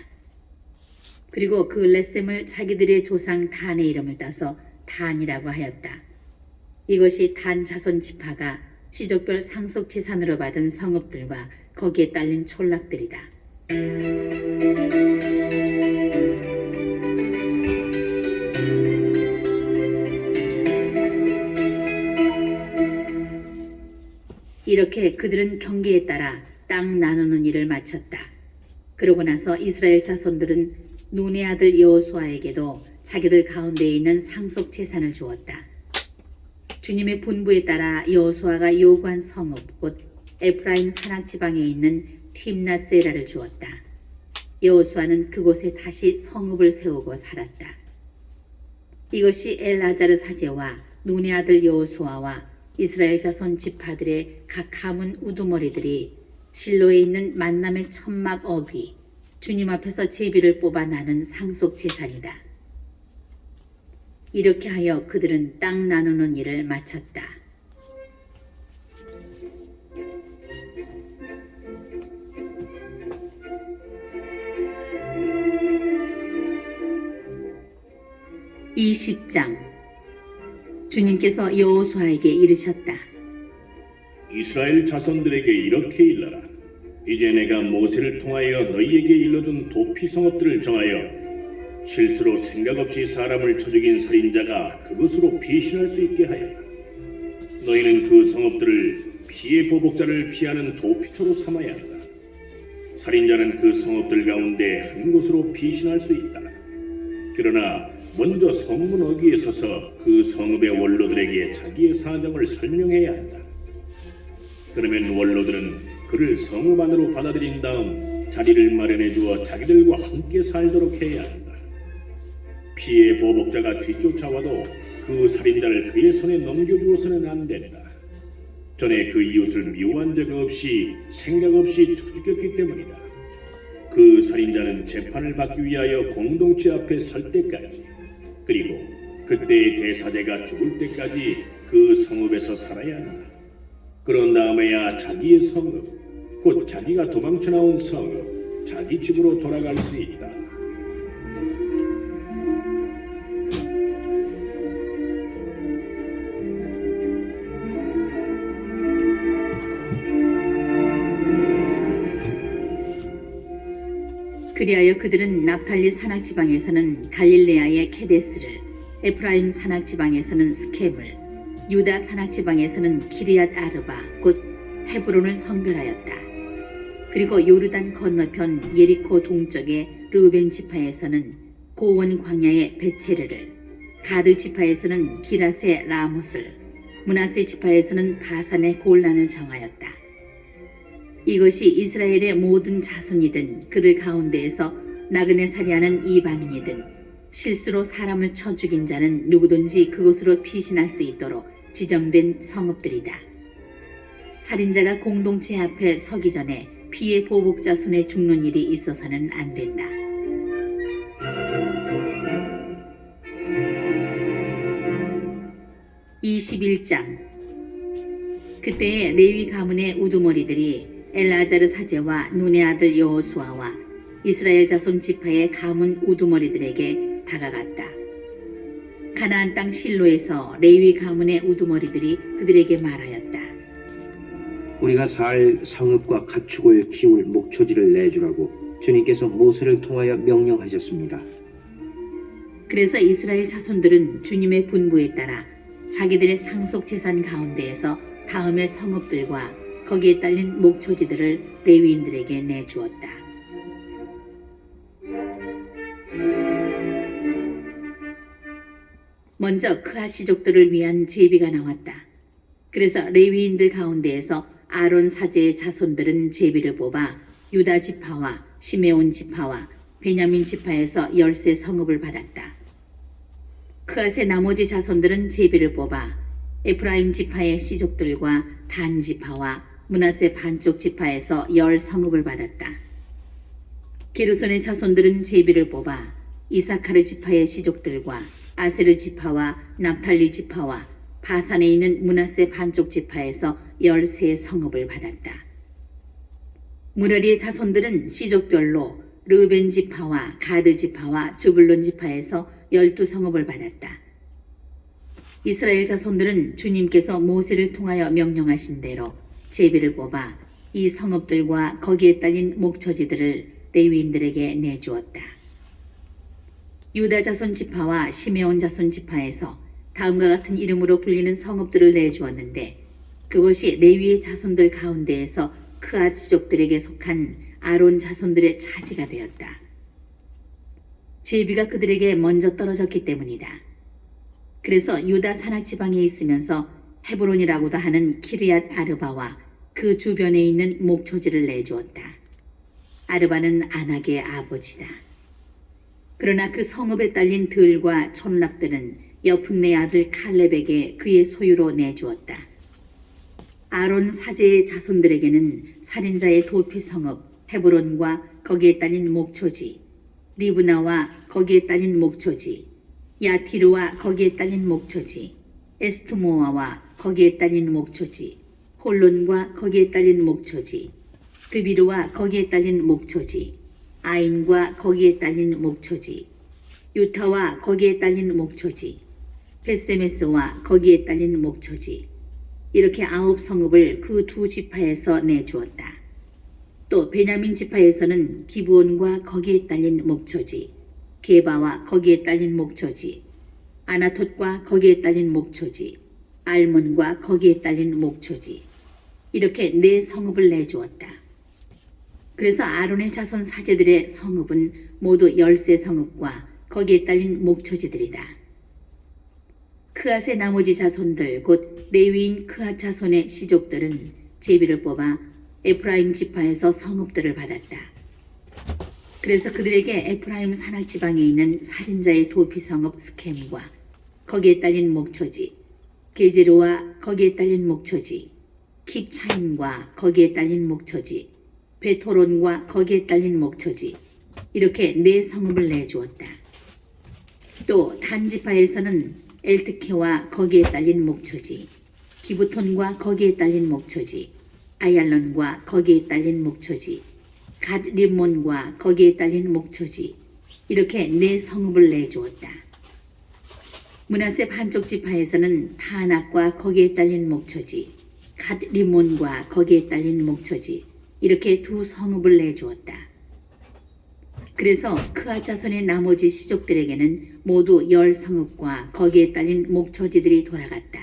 그리고 그 레셈을 자기들의 조상 단의 이름을 따서 단이라고 하였다. 이것이 단 자손 지파가 시족별 상속 재산으로 받은 성읍들과 거기에 딸린 촌락들이다. 이렇게 그들은 경계에 따라 땅 나누는 일을 마쳤다. 그러고 나서 이스라엘 자손들은 눈의 아들 여호수아에게도 자기들 가운데에 있는 상속 재산을 주었다. 주님의 분부에 따라 여호수아가 요구한 성읍 곧 에프라임 산악 지방에 있는 팀낫세라를 주었다. 여호수아는 그곳에 다시 성읍을 세우고 살았다. 이것이 엘아자르 사제와 눈의 아들 여호수아와 이스라엘 자손 지파들의 각 가문 우두머리들이 실로에 있는 만남의 천막 어귀 주님 앞에서 제비를 뽑아 나눈 상속 재산이다. 이렇게 하여 그들은 땅 나누는 일을 마쳤다. 이 10장 주님께서 여호수아에게 이르셨다. 이스라엘 자손들에게 이렇게 일러라. 이제 내가 모세를 통하여 너희에게 일러준 도피 성읍들을 정하여 실수로 생각 없이 사람을 쳐 죽인 살인자가 그것으로 피신할 수 있게 하여라. 너희는 그 성읍들을 피의 보복자를 피하는 도피처로 삼아야 한다. 살인자는 그 성읍들 가운데 한 곳으로 피신할 수 있다. 그러나 먼저 성문 어귀에 서서 그 성읍의 원로들에게 자기의 사정을 설명해야 한다. 그러면 원로들은 그를 성읍 안으로 받아들인 다음 자리를 마련해 주어 자기들과 함께 살도록 해야 한다. 피해 보복자가 뒤쫓아와도 그 살인자를 그의 손에 넘겨주어서는 안 된다. 전에 그 이웃을 미워한 적 없이 생각 없이 쳐 죽였기 때문이다. 그 살인자는 재판을 받기 위하여 공동체 앞에 설 때까지, 그리고 그때의 대사제가 죽을 때까지 그 성읍에서 살아야 한다. 그런 다음에야 자기의 성읍, 곧 자기가 도망쳐 나온 성읍, 자기 집으로 돌아갈 수 있다. 그리하여 그들은 납탈리 산악 지방에서는 갈릴레아의 케데스를, 에프라임 산악 지방에서는 스켐을, 유다 산악 지방에서는 기리앗 아르바 곧 헤브론을 성별하였다. 그리고 요르단 건너편 예리코 동쪽의 르우벤 지파에서는 고원 광야의 베체르를, 가드 지파에서는 기라세 라못을, 므낫세 지파에서는 바산의 골란을 정하였다. 이것이 이스라엘의 모든 자손이든 그들 가운데에서 나그네 살이하는 이방인이든 실수로 사람을 쳐 죽인 자는 누구든지 그곳으로 피신할 수 있도록 지정된 성읍들이다. 살인자가 공동체 앞에 서기 전에 피의 보복자 손에 죽는 일이 있어서는 안 된다. (21장) 그때에 레위 가문의 우두머리들이 엘라자르 사제와 눈의 아들 여호수아와 이스라엘 자손 지파의 가문 우두머리들에게 다가갔다. 가나안 땅 실로에서 레위 가문의 우두머리들이 그들에게 말하였다. 우리가 살 성읍과 가축을 키울 목초지를 내주라고 주님께서 모세를 통하여 명령하셨습니다. 그래서 이스라엘 자손들은 주님의 분부에 따라 자기들의 상속 재산 가운데에서 다음의 성읍들과 거기에 딸린 목초지들을 레위인들에게 내주었다. 먼저 크앗시족들을 위한 제비가 나왔다. 그래서 레위인들 가운데에서 아론 사제의 자손들은 제비를 뽑아 유다 지파와 시메온 지파와 베냐민 지파에서 10세 성읍을 받았다. 크앗의 나머지 자손들은 제비를 뽑아 에프라임 지파의 시족들과 단 지파와 므낫세 반쪽 지파에서 10성읍을 받았다. 게르손의 자손들은 제비를 뽑아 이사카르 지파의 시족들과 아세르 지파와 납탈리 지파와 바산에 있는 므낫세 반쪽 지파에서 13성읍을 받았다. 무라리의 자손들은 시족별로 르벤 지파와 가드 지파와 즈불론 지파에서 12성읍을 받았다. 이스라엘 자손들은 주님께서 모세를 통하여 명령하신 대로 제비를 뽑아 이 성읍들과 거기에 딸린 목초지들을 레위인들에게 내주었다. 유다 자손 지파와 시메온 자손 지파에서 다음과 같은 이름으로 불리는 성읍들을 내주었는데 그것이 레위의 자손들 가운데에서 크앗족들에게 속한 아론 자손들의 차지가 되었다. 제비가 그들에게 먼저 떨어졌기 때문이다. 그래서 유다 산악 지방에 있으면서 헤브론이라고도 하는 키리앗 아르바와 그 주변에 있는 목초지를 내주었다. 아르바는 아낙의 아버지다. 그러나 그 성읍에 딸린 들과 촌락들은 여푼네 아들 칼렙에게 그의 소유로 내주었다. 아론 사제의 자손들에게는 살인자의 도피 성읍 헤브론과 거기에 딸린 목초지, 리브나와 거기에 딸린 목초지, 야티르와 거기에 딸린 목초지, 에스트모아와 거기에 딸린 목초지, 홀론과 거기에 딸린 목초지, 드비르와 거기에 딸린 목초지, 아인과 거기에 딸린 목초지, 유타와 거기에 딸린 목초지, 베세메스와 거기에 딸린 목초지, 이렇게 9성읍을 그 두 지파에서 내주었다. 또 베냐민 지파에서는 기브온과 거기에 딸린 목초지, 게바와 거기에 딸린 목초지, 아나톳과 거기에 딸린 목초지, 알몬과 거기에 딸린 목초지, 이렇게 4성읍을 내주었다. 그래서 아론의 자손 사제들의 성읍은 모두 13성읍과 거기에 딸린 목초지들이다. 크앗의 나머지 자손들 곧 레위인 크앗 자손의 시족들은 제비를 뽑아 에프라임 지파에서 성읍들을 받았다. 그래서 그들에게 에프라임 산악 지방에 있는 살인자의 도피 성읍 스켐과 거기에 딸린 목초지, 게제르와 거기에 딸린 목초지, 킵차임과 거기에 딸린 목초지, 베토론과 거기에 딸린 목초지, 이렇게 네 성읍을 내주었다. 또 단지파에서는 엘트케와 거기에 딸린 목초지, 기브톤과 거기에 딸린 목초지, 아얄론과 거기에 딸린 목초지, 갓 림몬과 거기에 딸린 목초지, 이렇게 네 성읍을 내주었다. 므낫세 반쪽 지파에서는 타낙과 거기에 딸린 목초지, 갓 림몬과 거기에 딸린 목초지, 이렇게 두 성읍을 내주었다. 그래서 크앗 자손의 나머지 시족들에게는 모두 10성읍과 거기에 딸린 목초지들이 돌아갔다.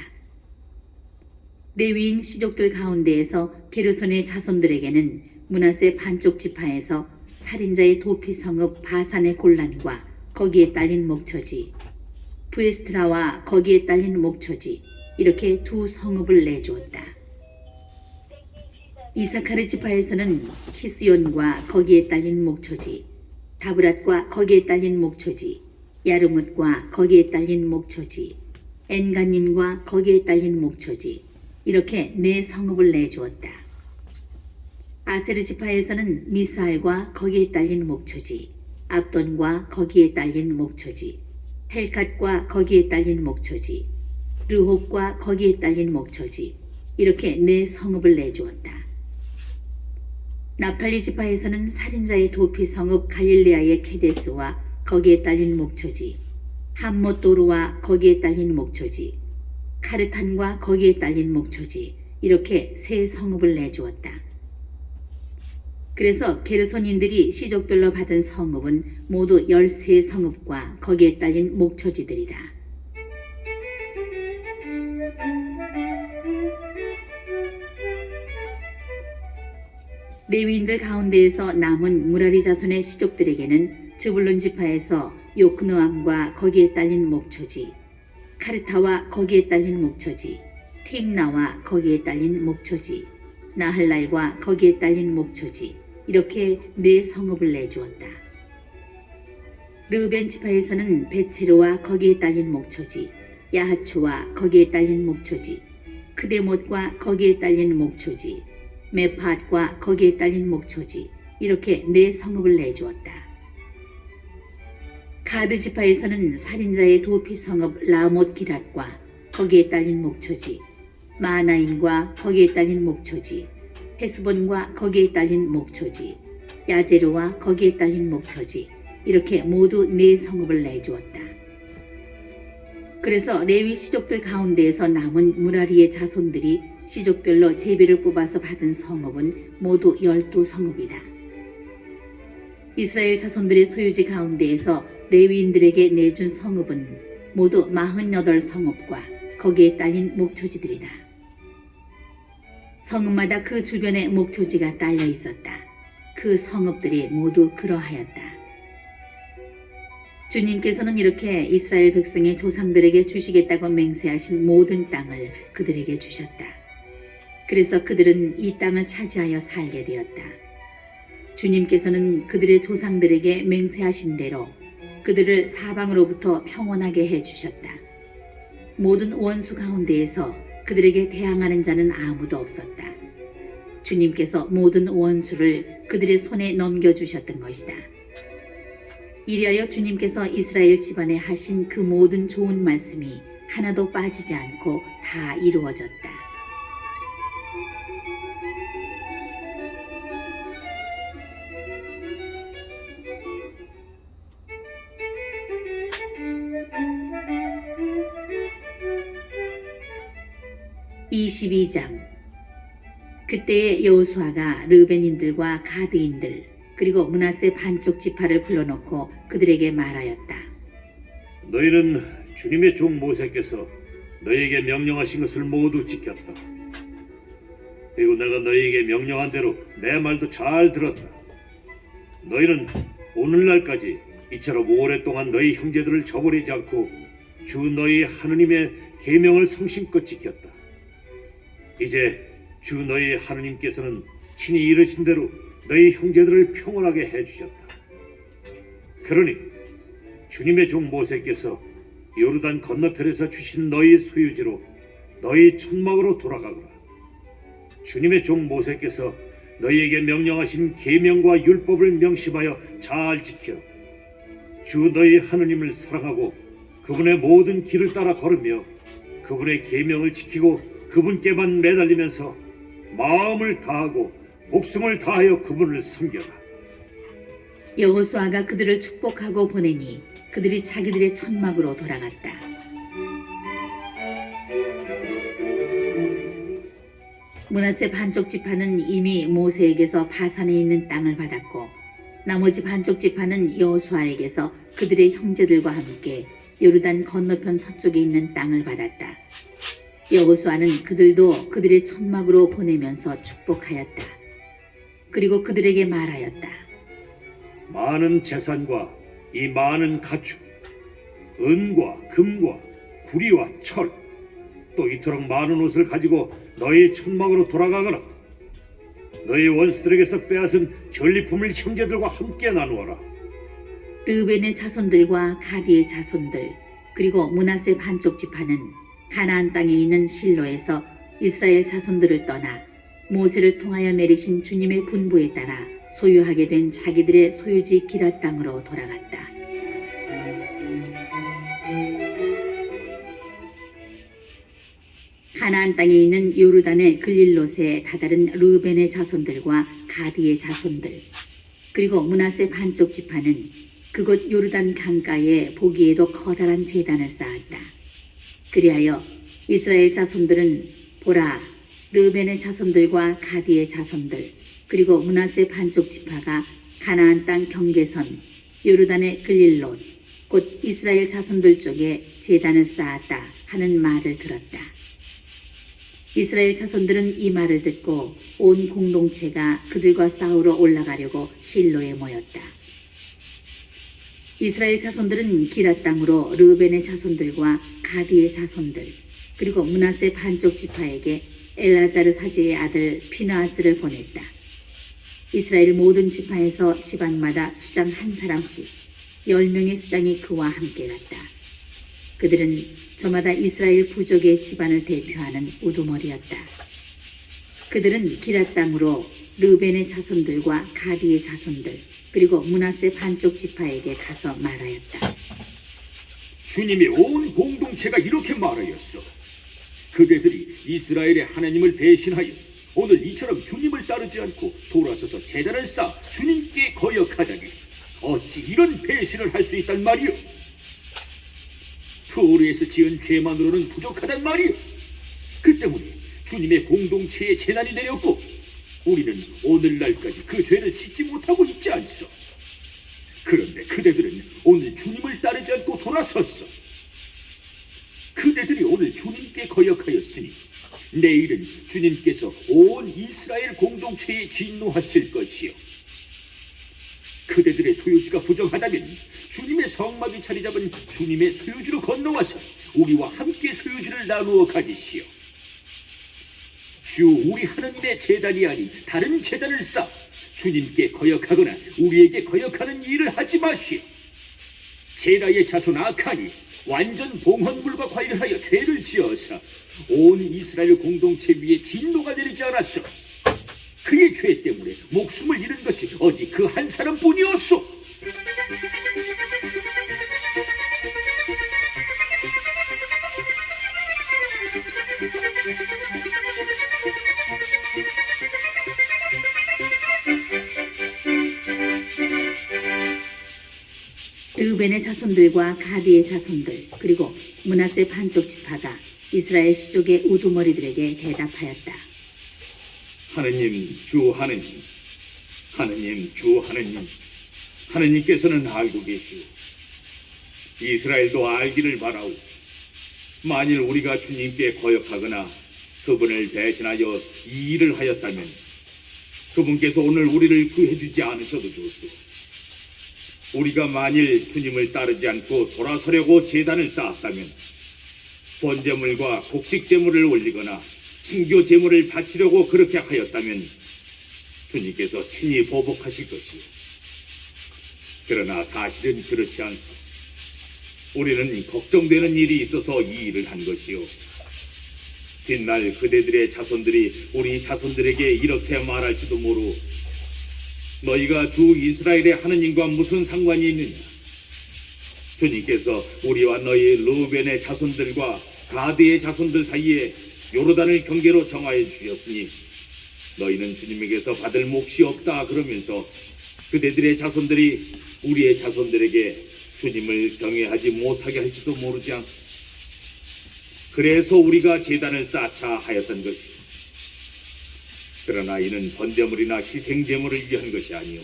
레위인 시족들 가운데에서 게르손의 자손들에게는 므낫세 반쪽 지파에서 살인자의 도피 성읍 바산의 골란과 거기에 딸린 목초지, 부에스트라와 거기에 딸린 목초지, 이렇게 두 성읍을 내주었다. 이사카르 지파에서는 키스온과 거기에 딸린 목초지, 다브랏과 거기에 딸린 목초지, 야르뭇과 거기에 딸린 목초지, 엔가님과 거기에 딸린 목초지, 이렇게 네 성읍을 내주었다. 아세르 지파에서는 미스알과 거기에 딸린 목초지, 압돈과 거기에 딸린 목초지, 헬갓과 거기에 딸린 목초지, 르홉과 거기에 딸린 목초지, 이렇게 네 성읍을 내주었다. 납탈리 지파에서는 살인자의 도피 성읍 갈릴레아의 케데스와 거기에 딸린 목초지, 함못도르와 거기에 딸린 목초지, 카르탄과 거기에 딸린 목초지, 이렇게 세 성읍을 내주었다. 그래서 게르손인들이 시족별로 받은 성읍은 모두 13성읍과 거기에 딸린 목초지들이다. 레위인들 가운데에서 남은 무라리 자손의 시족들에게는 즈불론 지파에서 요크노암과 거기에 딸린 목초지, 카르타와 거기에 딸린 목초지, 팀나와 거기에 딸린 목초지, 나할랄과 거기에 딸린 목초지, 이렇게 네 성읍을 내주었다. 르벤 지파에서는 베체르와 거기에 딸린 목초지, 야하츠와 거기에 딸린 목초지, 크데못과 거기에 딸린 목초지, 메팟과 거기에 딸린 목초지, 이렇게 네 성읍을 내주었다. 가드 지파에서는 살인자의 도피 성읍 라못 기랏과 거기에 딸린 목초지, 마나임과 거기에 딸린 목초지, 헤스본과 거기에 딸린 목초지, 야제르와 거기에 딸린 목초지, 이렇게 모두 네 성읍을 내주었다. 그래서 레위 시족들 가운데에서 남은 무라리의 자손들이 시족별로 제비를 뽑아서 받은 성읍은 모두 12성읍이다. 이스라엘 자손들의 소유지 가운데에서 레위인들에게 내준 성읍은 모두 48성읍과 거기에 딸린 목초지들이다. 성읍마다 그 주변에 목초지가 딸려 있었다. 그 성읍들이 모두 그러하였다. 주님께서는 이렇게 이스라엘 백성의 조상들에게 주시겠다고 맹세하신 모든 땅을 그들에게 주셨다. 그래서 그들은 이 땅을 차지하여 살게 되었다. 주님께서는 그들의 조상들에게 맹세하신 대로 그들을 사방으로부터 평온하게 해주셨다. 모든 원수 가운데에서 그들에게 대항하는 자는 아무도 없었다. 주님께서 모든 원수를 그들의 손에 넘겨주셨던 것이다. 이리하여 주님께서 이스라엘 집안에 하신 그 모든 좋은 말씀이 하나도 빠지지 않고 다 이루어졌다. (22장) 그때에 여호수아가 르벤인들과 가드인들 그리고 므낫세 반쪽 지파를 불러놓고 그들에게 말하였다. 너희는 주님의 종 모세께서 너희에게 명령하신 것을 모두 지켰다. 그리고 내가 너희에게 명령한 대로 내 말도 잘 들었다. 너희는 오늘날까지 이처럼 오랫동안 너희 형제들을 저버리지 않고 주 너희 하느님의 계명을 성심껏 지켰다. 이제 주 너희 하느님께서는 친히 이르신 대로 너희 형제들을 평온하게 해주셨다. 그러니 주님의 종 모세께서 요르단 건너편에서 주신 너희 소유지로 너희 천막으로 돌아가거라. 주님의 종 모세께서 너희에게 명령하신 계명과 율법을 명심하여 잘 지켜 주 너희 하느님을 사랑하고 그분의 모든 길을 따라 걸으며 그분의 계명을 지키고 그분께만 매달리면서 마음을 다하고 목숨을 다하여 그분을 섬겨라. 여호수아가 그들을 축복하고 보내니 그들이 자기들의 천막으로 돌아갔다. 므낫세 반쪽 지파는 이미 모세에게서 바산에 있는 땅을 받았고 나머지 반쪽 지파는 여호수아에게서 그들의 형제들과 함께 요르단 건너편 서쪽에 있는 땅을 받았다. 여호수아는 그들도 그들의 천막으로 보내면서 축복하였다. 그리고 그들에게 말하였다. 많은 재산과 이 많은 가축, 은과 금과 구리와 철, 또 이토록 많은 옷을 가지고 너희 천막으로 돌아가거라. 너희 원수들에게서 빼앗은 전리품을 형제들과 함께 나누어라. 르우벤의 자손들과 가디의 자손들 그리고 므낫세 반쪽 지파는 가나안 땅에 있는 실로에서 이스라엘 자손들을 떠나 모세를 통하여 내리신 주님의 분부에 따라 소유하게 된 자기들의 소유지 기랏 땅으로 돌아갔다. 가나안 땅에 있는 요르단의 글릴롯에 다다른 르우벤의 자손들과 가디의 자손들 그리고 므낫세 반쪽 지파는 그곳 요르단 강가에 보기에도 커다란 제단을 쌓았다. 그리하여 이스라엘 자손들은 보라 르우벤의 자손들과 가디의 자손들 그리고 므낫세 반쪽 지파가 가나안 땅 경계선 요르단의 글릴롯 곧 이스라엘 자손들 쪽에 제단을 쌓았다 하는 말을 들었다. 이스라엘 자손들은 이 말을 듣고 온 공동체가 그들과 싸우러 올라가려고 실로에 모였다. 이스라엘 자손들은 기랏 땅으로 르우벤의 자손들과 가디의 자손들 그리고 므낫세 반쪽 지파에게 엘라자르 사제의 아들 피느하스를 보냈다. 이스라엘 모든 지파에서 집안마다 수장 한 사람씩 10명의 수장이 그와 함께 갔다. 그들은 저마다 이스라엘 부족의 집안을 대표하는 우두머리였다. 그들은 기랏 땅으로 르우벤의 자손들과 가디의 자손들 그리고 므낫세 반쪽 지파에게 가서 말하였다. 주님의 온 공동체가 이렇게 말하였어. 그대들이 이스라엘의 하나님을 배신하여 오늘 이처럼 주님을 따르지 않고 돌아서서 제단을 쌓아 주님께 거역하다니 어찌 이런 배신을 할 수 있단 말이오? 토르에서 지은 죄만으로는 부족하단 말이오. 그 때문에 주님의 공동체에 재난이 내렸고 우리는 오늘날까지 그 죄를 씻지 못하고 있지 않소. 그런데 그대들은 오늘 주님을 따르지 않고 돌아섰어. 그대들이 오늘 주님께 거역하였으니 내일은 주님께서 온 이스라엘 공동체에 진노하실 것이요. 그대들의 소유지가 부정하다면 주님의 성막이 자리 잡은 주님의 소유지로 건너와서 우리와 함께 소유지를 나누어 가지시오. 주 우리 하나님의 제단이 아닌 다른 제단을 쌓아 주님께 거역하거나 우리에게 거역하는 일을 하지 마시오. 제라의 자손 아칸이 완전 봉헌물과 관련하여 죄를 지어서 온 이스라엘 공동체 위에 진노가 내리지 않았소. 그의 죄 때문에 목숨을 잃은 것이 어디 그 한 사람뿐이었소. 르우벤의 자손들과 가디의 자손들 그리고 므낫세 반쪽 지파가 이스라엘 시족의 우두머리들에게 대답하였다. 하느님 주 하느님, 하느님 주 하느님, 하느님께서는 알고 계시오. 이스라엘도 알기를 바라오. 만일 우리가 주님께 거역하거나 그분을 배신하여 이 일을 하였다면 그분께서 오늘 우리를 구해주지 않으셔도 좋소. 우리가 만일 주님을 따르지 않고 돌아서려고 제단을 쌓았다면 번제물과 곡식제물을 올리거나 친교 제물을 바치려고 그렇게 하였다면 주님께서 친히 보복하실 것이요. 그러나 사실은 그렇지 않소. 우리는 걱정되는 일이 있어서 이 일을 한 것이요. 뒷날 그대들의 자손들이 우리 자손들에게 이렇게 말할지도 모르. 너희가 주 이스라엘의 하느님과 무슨 상관이 있느냐? 주님께서 우리와 너희 르우벤의 자손들과 가드의 자손들 사이에 요르단을 경계로 정하여 주셨으니 너희는 주님에게서 받을 몫이 없다 그러면서 그대들의 자손들이 우리의 자손들에게 주님을 경외하지 못하게 할지도 모르지 않소. 그래서 우리가 제단을 쌓자 하였던 것이. 그러나 이는 번제물이나 희생제물을 위한 것이 아니요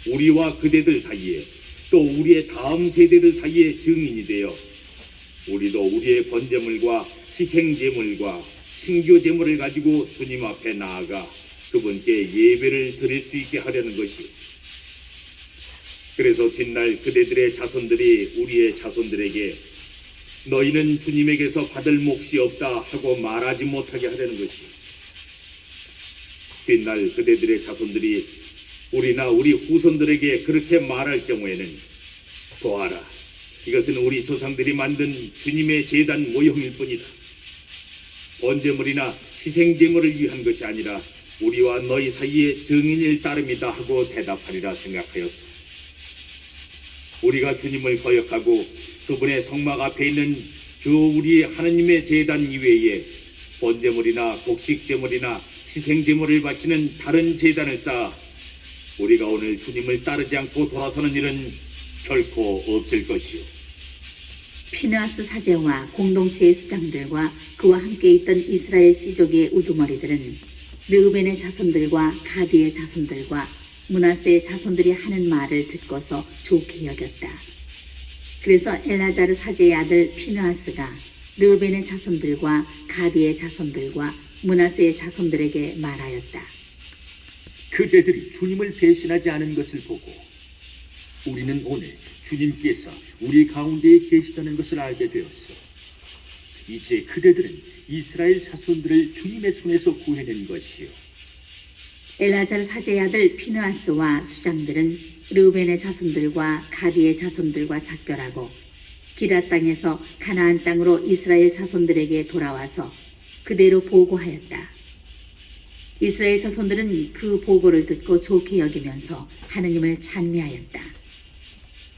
우리와 그대들 사이에 또 우리의 다음 세대들 사이에 증인이 되어 우리도 우리의 번제물과 희생제물과 신교제물을 가지고 주님 앞에 나아가 그분께 예배를 드릴 수 있게 하려는 것이요. 그래서 뒷날 그대들의 자손들이 우리의 자손들에게 너희는 주님에게서 받을 몫이 없다 하고 말하지 못하게 하려는 것이요. 뒷날 그대들의 자손들이 우리나 우리 후손들에게 그렇게 말할 경우에는 보아라, 이것은 우리 조상들이 만든 주님의 제단 모형일 뿐이다. 번제물이나 희생제물을 위한 것이 아니라 우리와 너희 사이의 증인일 따름이다 하고 대답하리라 생각하였소. 우리가 주님을 거역하고 그분의 성막 앞에 있는 주 우리 하느님의 제단 이외에 번제물이나 곡식제물이나 희생제물을 바치는 다른 제단을 쌓아 우리가 오늘 주님을 따르지 않고 돌아서는 일은 결코 없을 것이요. 피느하스 사제와 공동체의 수장들과 그와 함께 있던 이스라엘 시족의 우두머리들은 르우벤의 자손들과 가드의 자손들과 므낫세의 자손들이 하는 말을 듣고서 좋게 여겼다. 그래서 엘라자르 사제의 아들 피느하스가 르우벤의 자손들과 가드의 자손들과 므낫세의 자손들에게 말하였다. 그대들이 주님을 배신하지 않은 것을 보고 우리는 오늘 주님께서 우리 가운데에 계시다는 것을 알게 되었어. 이제 그대들은 이스라엘 자손들을 주님의 손에서 구해낸 것이요. 엘라자르 사제의 아들 피느하스와 수장들은 르우벤의 자손들과 가디의 자손들과 작별하고 기럇 땅에서 가나안 땅으로 이스라엘 자손들에게 돌아와서 그대로 보고하였다. 이스라엘 자손들은 그 보고를 듣고 좋게 여기면서 하느님을 찬미하였다.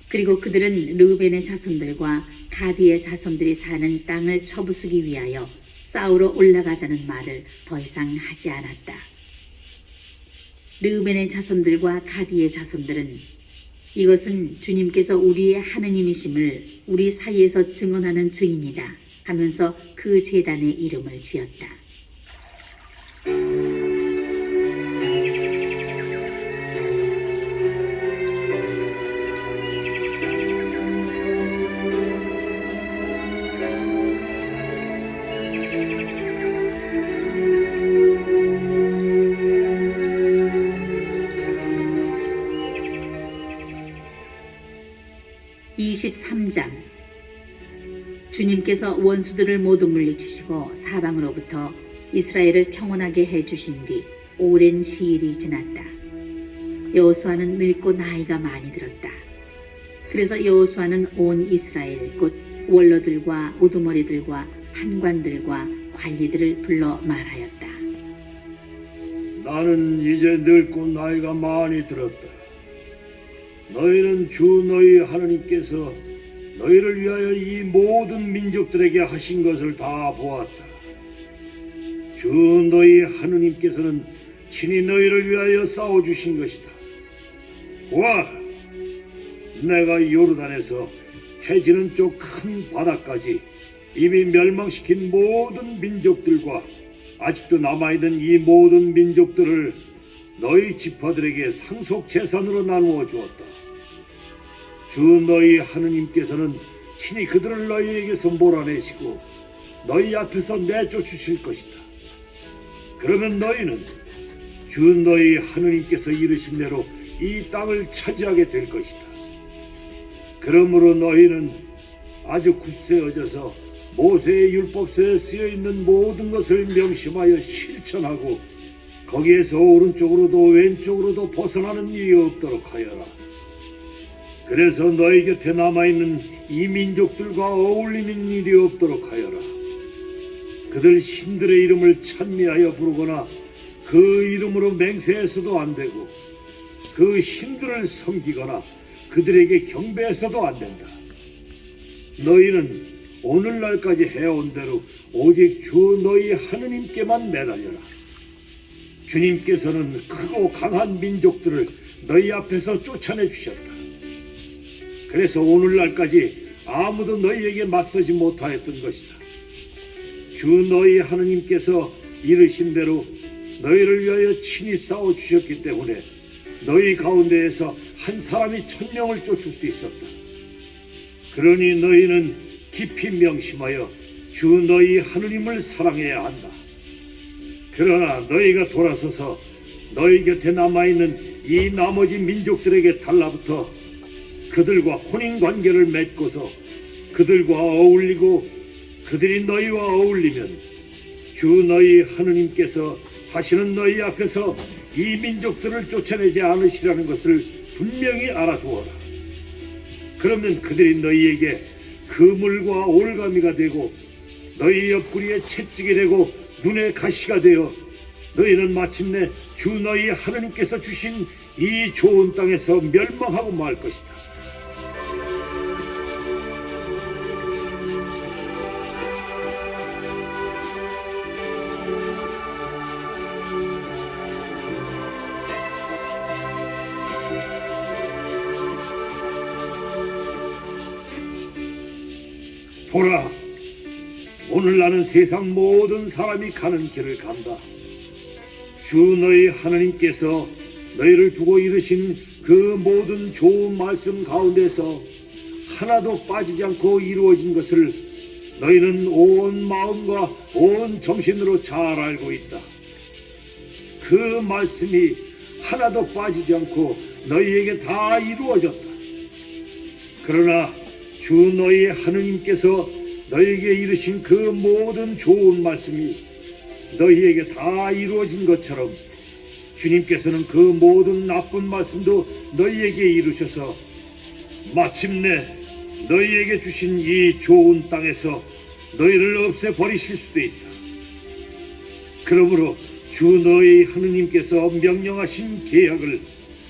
그리고 그들은 르우벤의 자손들과 가디의 자손들이 사는 땅을 쳐부수기 위하여 싸우러 올라가자는 말을 더 이상 하지 않았다. 르우벤의 자손들과 가디의 자손들은 이것은 주님께서 우리의 하느님이심을 우리 사이에서 증언하는 증인이다 하면서 그 제단의 이름을 지었다. 주님께서 원수들을 모두 물리치시고 사방으로부터 이스라엘을 평온하게 해주신 뒤 오랜 시일이 지났다. 여호수아는 늙고 나이가 많이 들었다. 그래서 여호수아는 온 이스라엘 곧 원로들과 우두머리들과 판관들과 관리들을 불러 말하였다. 나는 이제 늙고 나이가 많이 들었다. 너희는 주 너희 하느님께서 너희를 위하여 이 모든 민족들에게 하신 것을 다 보았다. 주 너희 하느님께서는 친히 너희를 위하여 싸워주신 것이다. 보아라, 내가 요르단에서 해지는 쪽 큰 바다까지 이미 멸망시킨 모든 민족들과 아직도 남아있는 이 모든 민족들을 너희 지파들에게 상속 재산으로 나누어 주었다. 주 너희 하느님께서는 친히 그들을 너희에게서 몰아내시고 너희 앞에서 내쫓으실 것이다. 그러면 너희는 주 너희 하느님께서 이르신 대로 이 땅을 차지하게 될 것이다. 그러므로 너희는 아주 굳세어져서 모세의 율법서에 쓰여있는 모든 것을 명심하여 실천하고 거기에서 오른쪽으로도 왼쪽으로도 벗어나는 일이 없도록 하여라. 그래서 너희 곁에 남아있는 이 민족들과 어울리는 일이 없도록 하여라. 그들 신들의 이름을 찬미하여 부르거나 그 이름으로 맹세해서도 안 되고 그 신들을 섬기거나 그들에게 경배해서도 안 된다. 너희는 오늘날까지 해온 대로 오직 주 너희 하느님께만 매달려라. 주님께서는 크고 강한 민족들을 너희 앞에서 쫓아내 주셨다. 그래서 오늘날까지 아무도 너희에게 맞서지 못하였던 것이다. 주 너희 하느님께서 이르신 대로 너희를 위하여 친히 싸워 주셨기 때문에 너희 가운데에서 한 사람이 1000명을 쫓을 수 있었다. 그러니 너희는 깊이 명심하여 주 너희 하느님을 사랑해야 한다. 그러나 너희가 돌아서서 너희 곁에 남아있는 이 나머지 민족들에게 달라붙어 그들과 혼인관계를 맺고서 그들과 어울리고 그들이 너희와 어울리면 주 너희 하느님께서 다시는 너희 앞에서 이 민족들을 쫓아내지 않으시라는 것을 분명히 알아두어라. 그러면 그들이 너희에게 그물과 올가미가 되고 너희 옆구리에 채찍이 되고 눈에 가시가 되어 너희는 마침내 주 너희 하느님께서 주신 이 좋은 땅에서 멸망하고 말 것이다. 보라, 오늘 나는 세상 모든 사람이 가는 길을 간다. 주 너희 하느님께서 너희를 두고 이르신 그 모든 좋은 말씀 가운데서 하나도 빠지지 않고 이루어진 것을 너희는 온 마음과 온 정신으로 잘 알고 있다. 그 말씀이 하나도 빠지지 않고 너희에게 다 이루어졌다. 그러나 주 너희 하느님께서 너희에게 이르신 그 모든 좋은 말씀이 너희에게 다 이루어진 것처럼 주님께서는 그 모든 나쁜 말씀도 너희에게 이루셔서 마침내 너희에게 주신 이 좋은 땅에서 너희를 없애버리실 수도 있다. 그러므로 주 너희 하느님께서 명령하신 계약을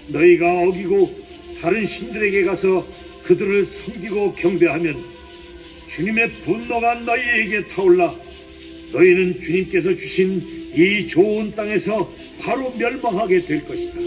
너희가 어기고 다른 신들에게 가서 그들을 섬기고 경배하면 주님의 분노가 너희에게 타올라 너희는 주님께서 주신 이 좋은 땅에서 바로 멸망하게 될 것이다.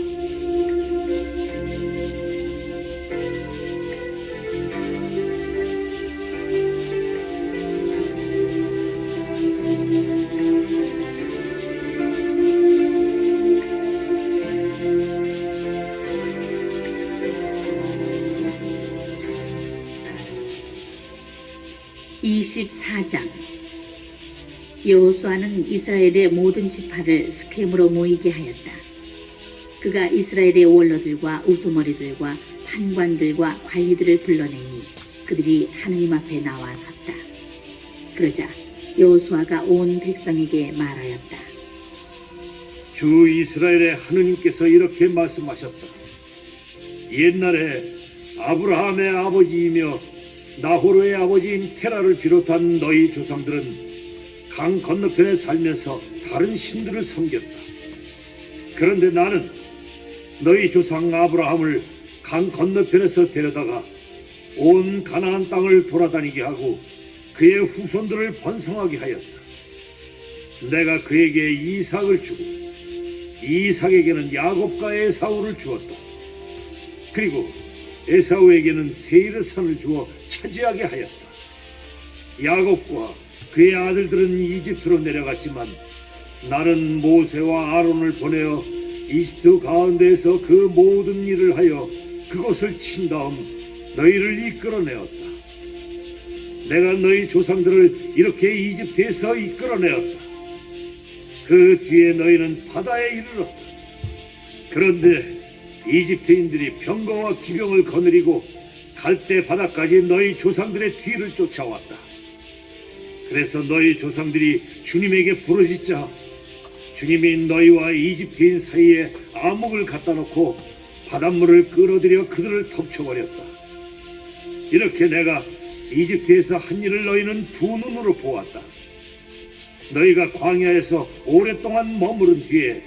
(24장) 여호수아는 이스라엘의 모든 지파를 스켐으로 모이게 하였다. 그가 이스라엘의 원로들과 우두머리들과 판관들과 관리들을 불러내니 그들이 하느님 앞에 나와 섰다. 그러자 여호수아가 온 백성에게 말하였다. 주 이스라엘의 하느님께서 이렇게 말씀하셨다. 옛날에 아브라함의 아버지이며 나호로의 아버지인 테라를 비롯한 너희 조상들은 강 건너편에 살면서 다른 신들을 섬겼다. 그런데 나는 너희 조상 아브라함을 강 건너편에서 데려다가 온 가나안 땅을 돌아다니게 하고 그의 후손들을 번성하게 하였다. 내가 그에게 이삭을 주고 이삭에게는 야곱과 에사우를 주었다. 그리고 에사우에게는 세일의 산을 주어 차지하게 하였다. 야곱과 그의 아들들은 이집트로 내려갔지만 나는 모세와 아론을 보내어 이집트 가운데에서 그 모든 일을 하여 그것을 친 다음 너희를 이끌어내었다. 내가 너희 조상들을 이렇게 이집트에서 이끌어내었다. 그 뒤에 너희는 바다에 이르렀다. 그런데 이집트인들이 병거와 기병을 거느리고 갈대 바다까지 너희 조상들의 뒤를 쫓아왔다. 그래서 너희 조상들이 주님에게 부르짖자 주님이 너희와 이집트인 사이에 암흑을 갖다 놓고 바닷물을 끌어들여 그들을 덮쳐버렸다. 이렇게 내가 이집트에서 한 일을 너희는 두 눈으로 보았다. 너희가 광야에서 오랫동안 머무른 뒤에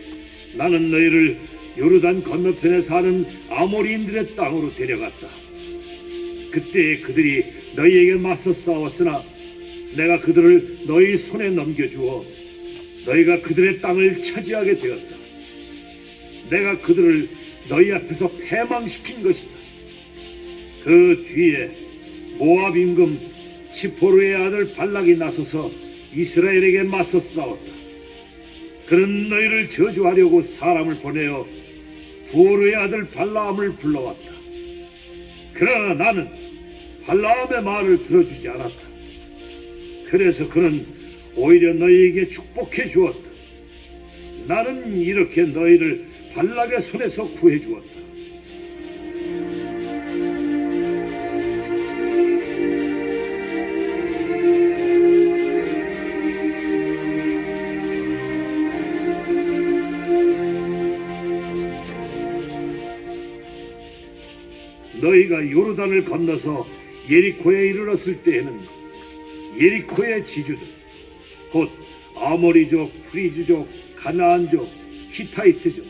나는 너희를 요르단 건너편에 사는 아모리인들의 땅으로 데려갔다. 그때 그들이 너희에게 맞서 싸웠으나 내가 그들을 너희 손에 넘겨주어 너희가 그들의 땅을 차지하게 되었다. 내가 그들을 너희 앞에서 패망시킨 것이다. 그 뒤에 모압 임금 치포르의 아들 발락이 나서서 이스라엘에게 맞서 싸웠다. 그는 너희를 저주하려고 사람을 보내어 부오르의 아들 발라함을 불러왔다. 그러나 나는 발라함의 말을 들어주지 않았다. 그래서 그는 오히려 너희에게 축복해 주었다. 나는 이렇게 너희를 발락의 손에서 구해 주었다. 너희가 요르단을 건너서 예리코에 이르렀을 때에는 예리코의 지주들 곧 아모리족, 프리즈족, 가나안족, 히타이트족,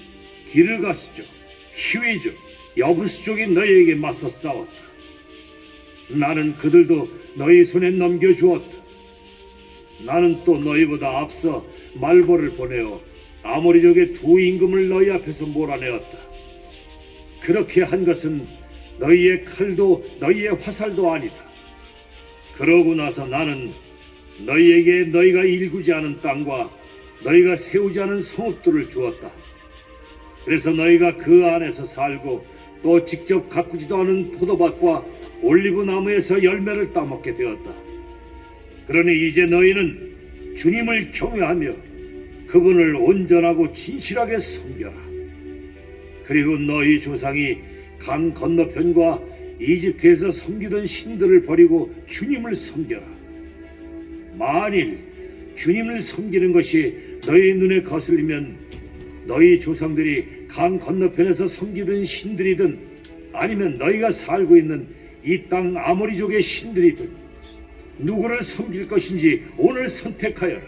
기르가스족, 히위족, 여부스족이 너희에게 맞서 싸웠다. 나는 그들도 너희 손에 넘겨주었다. 나는 또 너희보다 앞서 말보를 보내어 아모리족의 두 임금을 너희 앞에서 몰아내었다. 그렇게 한 것은 너희의 칼도 너희의 화살도 아니다. 그러고 나서 나는 너희에게 너희가 일구지 않은 땅과 너희가 세우지 않은 성읍들을 주었다. 그래서 너희가 그 안에서 살고 또 직접 가꾸지도 않은 포도밭과 올리브 나무에서 열매를 따먹게 되었다. 그러니 이제 너희는 주님을 경외하며 그분을 온전하고 진실하게 섬겨라. 그리고 너희 조상이 강 건너편과 이집트에서 섬기던 신들을 버리고 주님을 섬겨라. 만일 주님을 섬기는 것이 너희 눈에 거슬리면 너희 조상들이 강 건너편에서 섬기던 신들이든 아니면 너희가 살고 있는 이 땅 아모리족의 신들이든 누구를 섬길 것인지 오늘 선택하여라.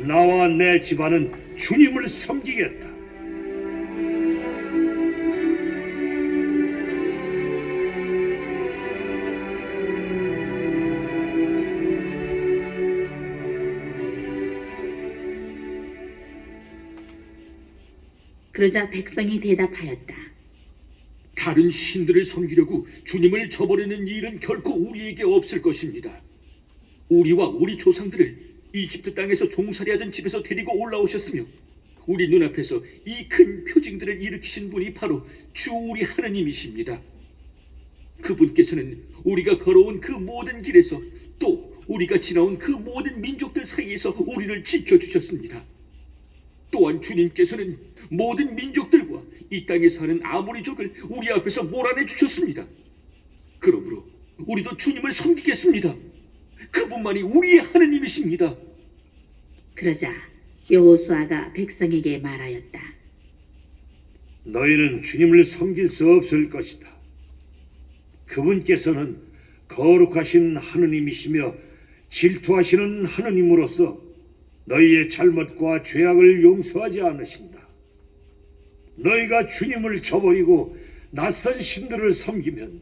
나와 내 집안은 주님을 섬기겠다. 그러자 백성이 대답하였다. 다른 신들을 섬기려고 주님을 저버리는 일은 결코 우리에게 없을 것입니다. 우리와 우리 조상들을 이집트 땅에서 종살이하던 집에서 데리고 올라오셨으며 우리 눈앞에서 이 큰 표징들을 일으키신 분이 바로 주 우리 하느님이십니다. 그분께서는 우리가 걸어온 그 모든 길에서 또 우리가 지나온 그 모든 민족들 사이에서 우리를 지켜주셨습니다. 또한 주님께서는 모든 민족들과 이 땅에 사는 아모리족을 우리 앞에서 몰아내 주셨습니다. 그러므로 우리도 주님을 섬기겠습니다. 그분만이 우리의 하느님이십니다. 그러자 여호수아가 백성에게 말하였다. 너희는 주님을 섬길 수 없을 것이다. 그분께서는 거룩하신 하느님이시며 질투하시는 하느님으로서 너희의 잘못과 죄악을 용서하지 않으신다. 너희가 주님을 저버리고 낯선 신들을 섬기면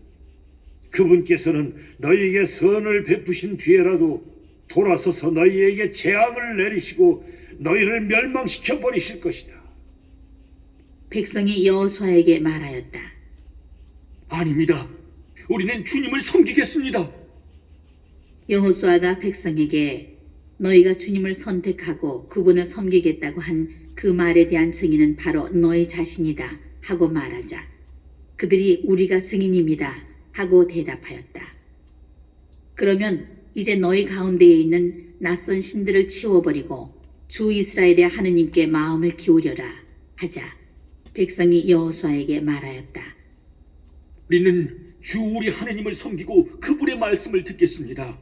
그분께서는 너희에게 선을 베푸신 뒤에라도 돌아서서 너희에게 재앙을 내리시고 너희를 멸망시켜 버리실 것이다. 백성이 여호수아에게 말하였다. 아닙니다. 우리는 주님을 섬기겠습니다. 여호수아가 백성에게 너희가 주님을 선택하고 그분을 섬기겠다고 한 그 말에 대한 증인은 바로 너희 자신이다 하고 말하자 그들이 우리가 증인입니다 하고 대답하였다. 그러면 이제 너희 가운데에 있는 낯선 신들을 치워버리고 주 이스라엘의 하느님께 마음을 기울여라 하자 백성이 여호수아에게 말하였다. 우리는 주 우리 하느님을 섬기고 그분의 말씀을 듣겠습니다.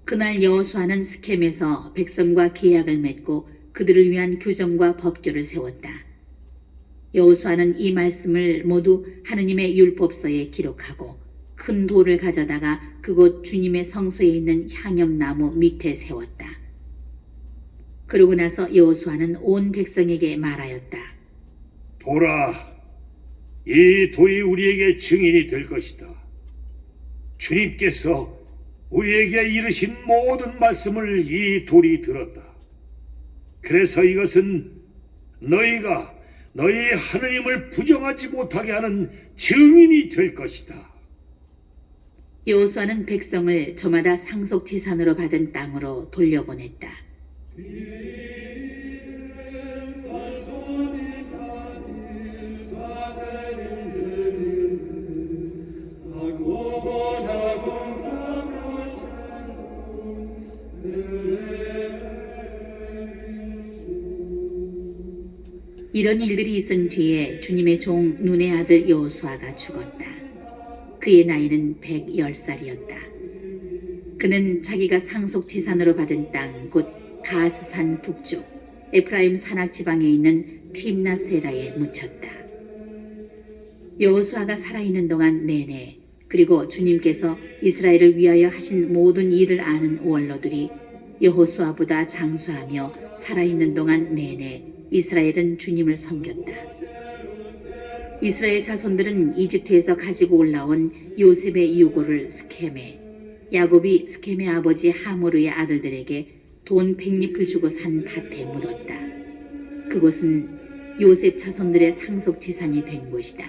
그날 여호수아는 스켐에서 백성과 계약을 맺고 그들을 위한 규정과 법규를 세웠다. 여호수아는 이 말씀을 모두 하느님의 율법서에 기록하고 큰 돌을 가져다가 그곳 주님의 성소에 있는 향염나무 밑에 세웠다. 그러고 나서 여호수아는 온 백성에게 말하였다. 보라, 이 돌이 우리에게 증인이 될 것이다. 주님께서 우리에게 이르신 모든 말씀을 이 돌이 들었다. 그래서 이것은 너희가 너희 하느님을 부정하지 못하게 하는 증인이 될 것이다. 여호수아는 백성을 저마다 상속 제산으로 받은 땅으로 돌려보냈다. 이런 일들이 있은 뒤에 주님의 종 눈의 아들 여호수아가 죽었다. 그의 나이는 110살이었다. 그는 자기가 상속 재산으로 받은 땅, 곧 가스산 북쪽 에프라임 산악 지방에 있는 팀나세라에 묻혔다. 여호수아가 살아있는 동안 내내, 그리고 주님께서 이스라엘을 위하여 하신 모든 일을 아는 원로들이 여호수아보다 장수하며 살아있는 동안 내내 이스라엘은 주님을 섬겼다. 이스라엘 자손들은 이집트에서 가지고 올라온 요셉의 유고를 스켐에, 야곱이 스켐의 아버지 하모르의 아들들에게 돈 100립을 주고 산 밭에 묻었다. 그곳은 요셉 자손들의 상속 재산이 된 곳이다.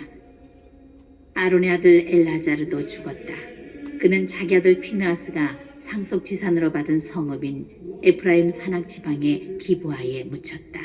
아론의 아들 엘라자르도 죽었다. 그는 자기 아들 피느하스가 상속 재산으로 받은 성읍인 에프라임 산악 지방의 기브아에 묻혔다.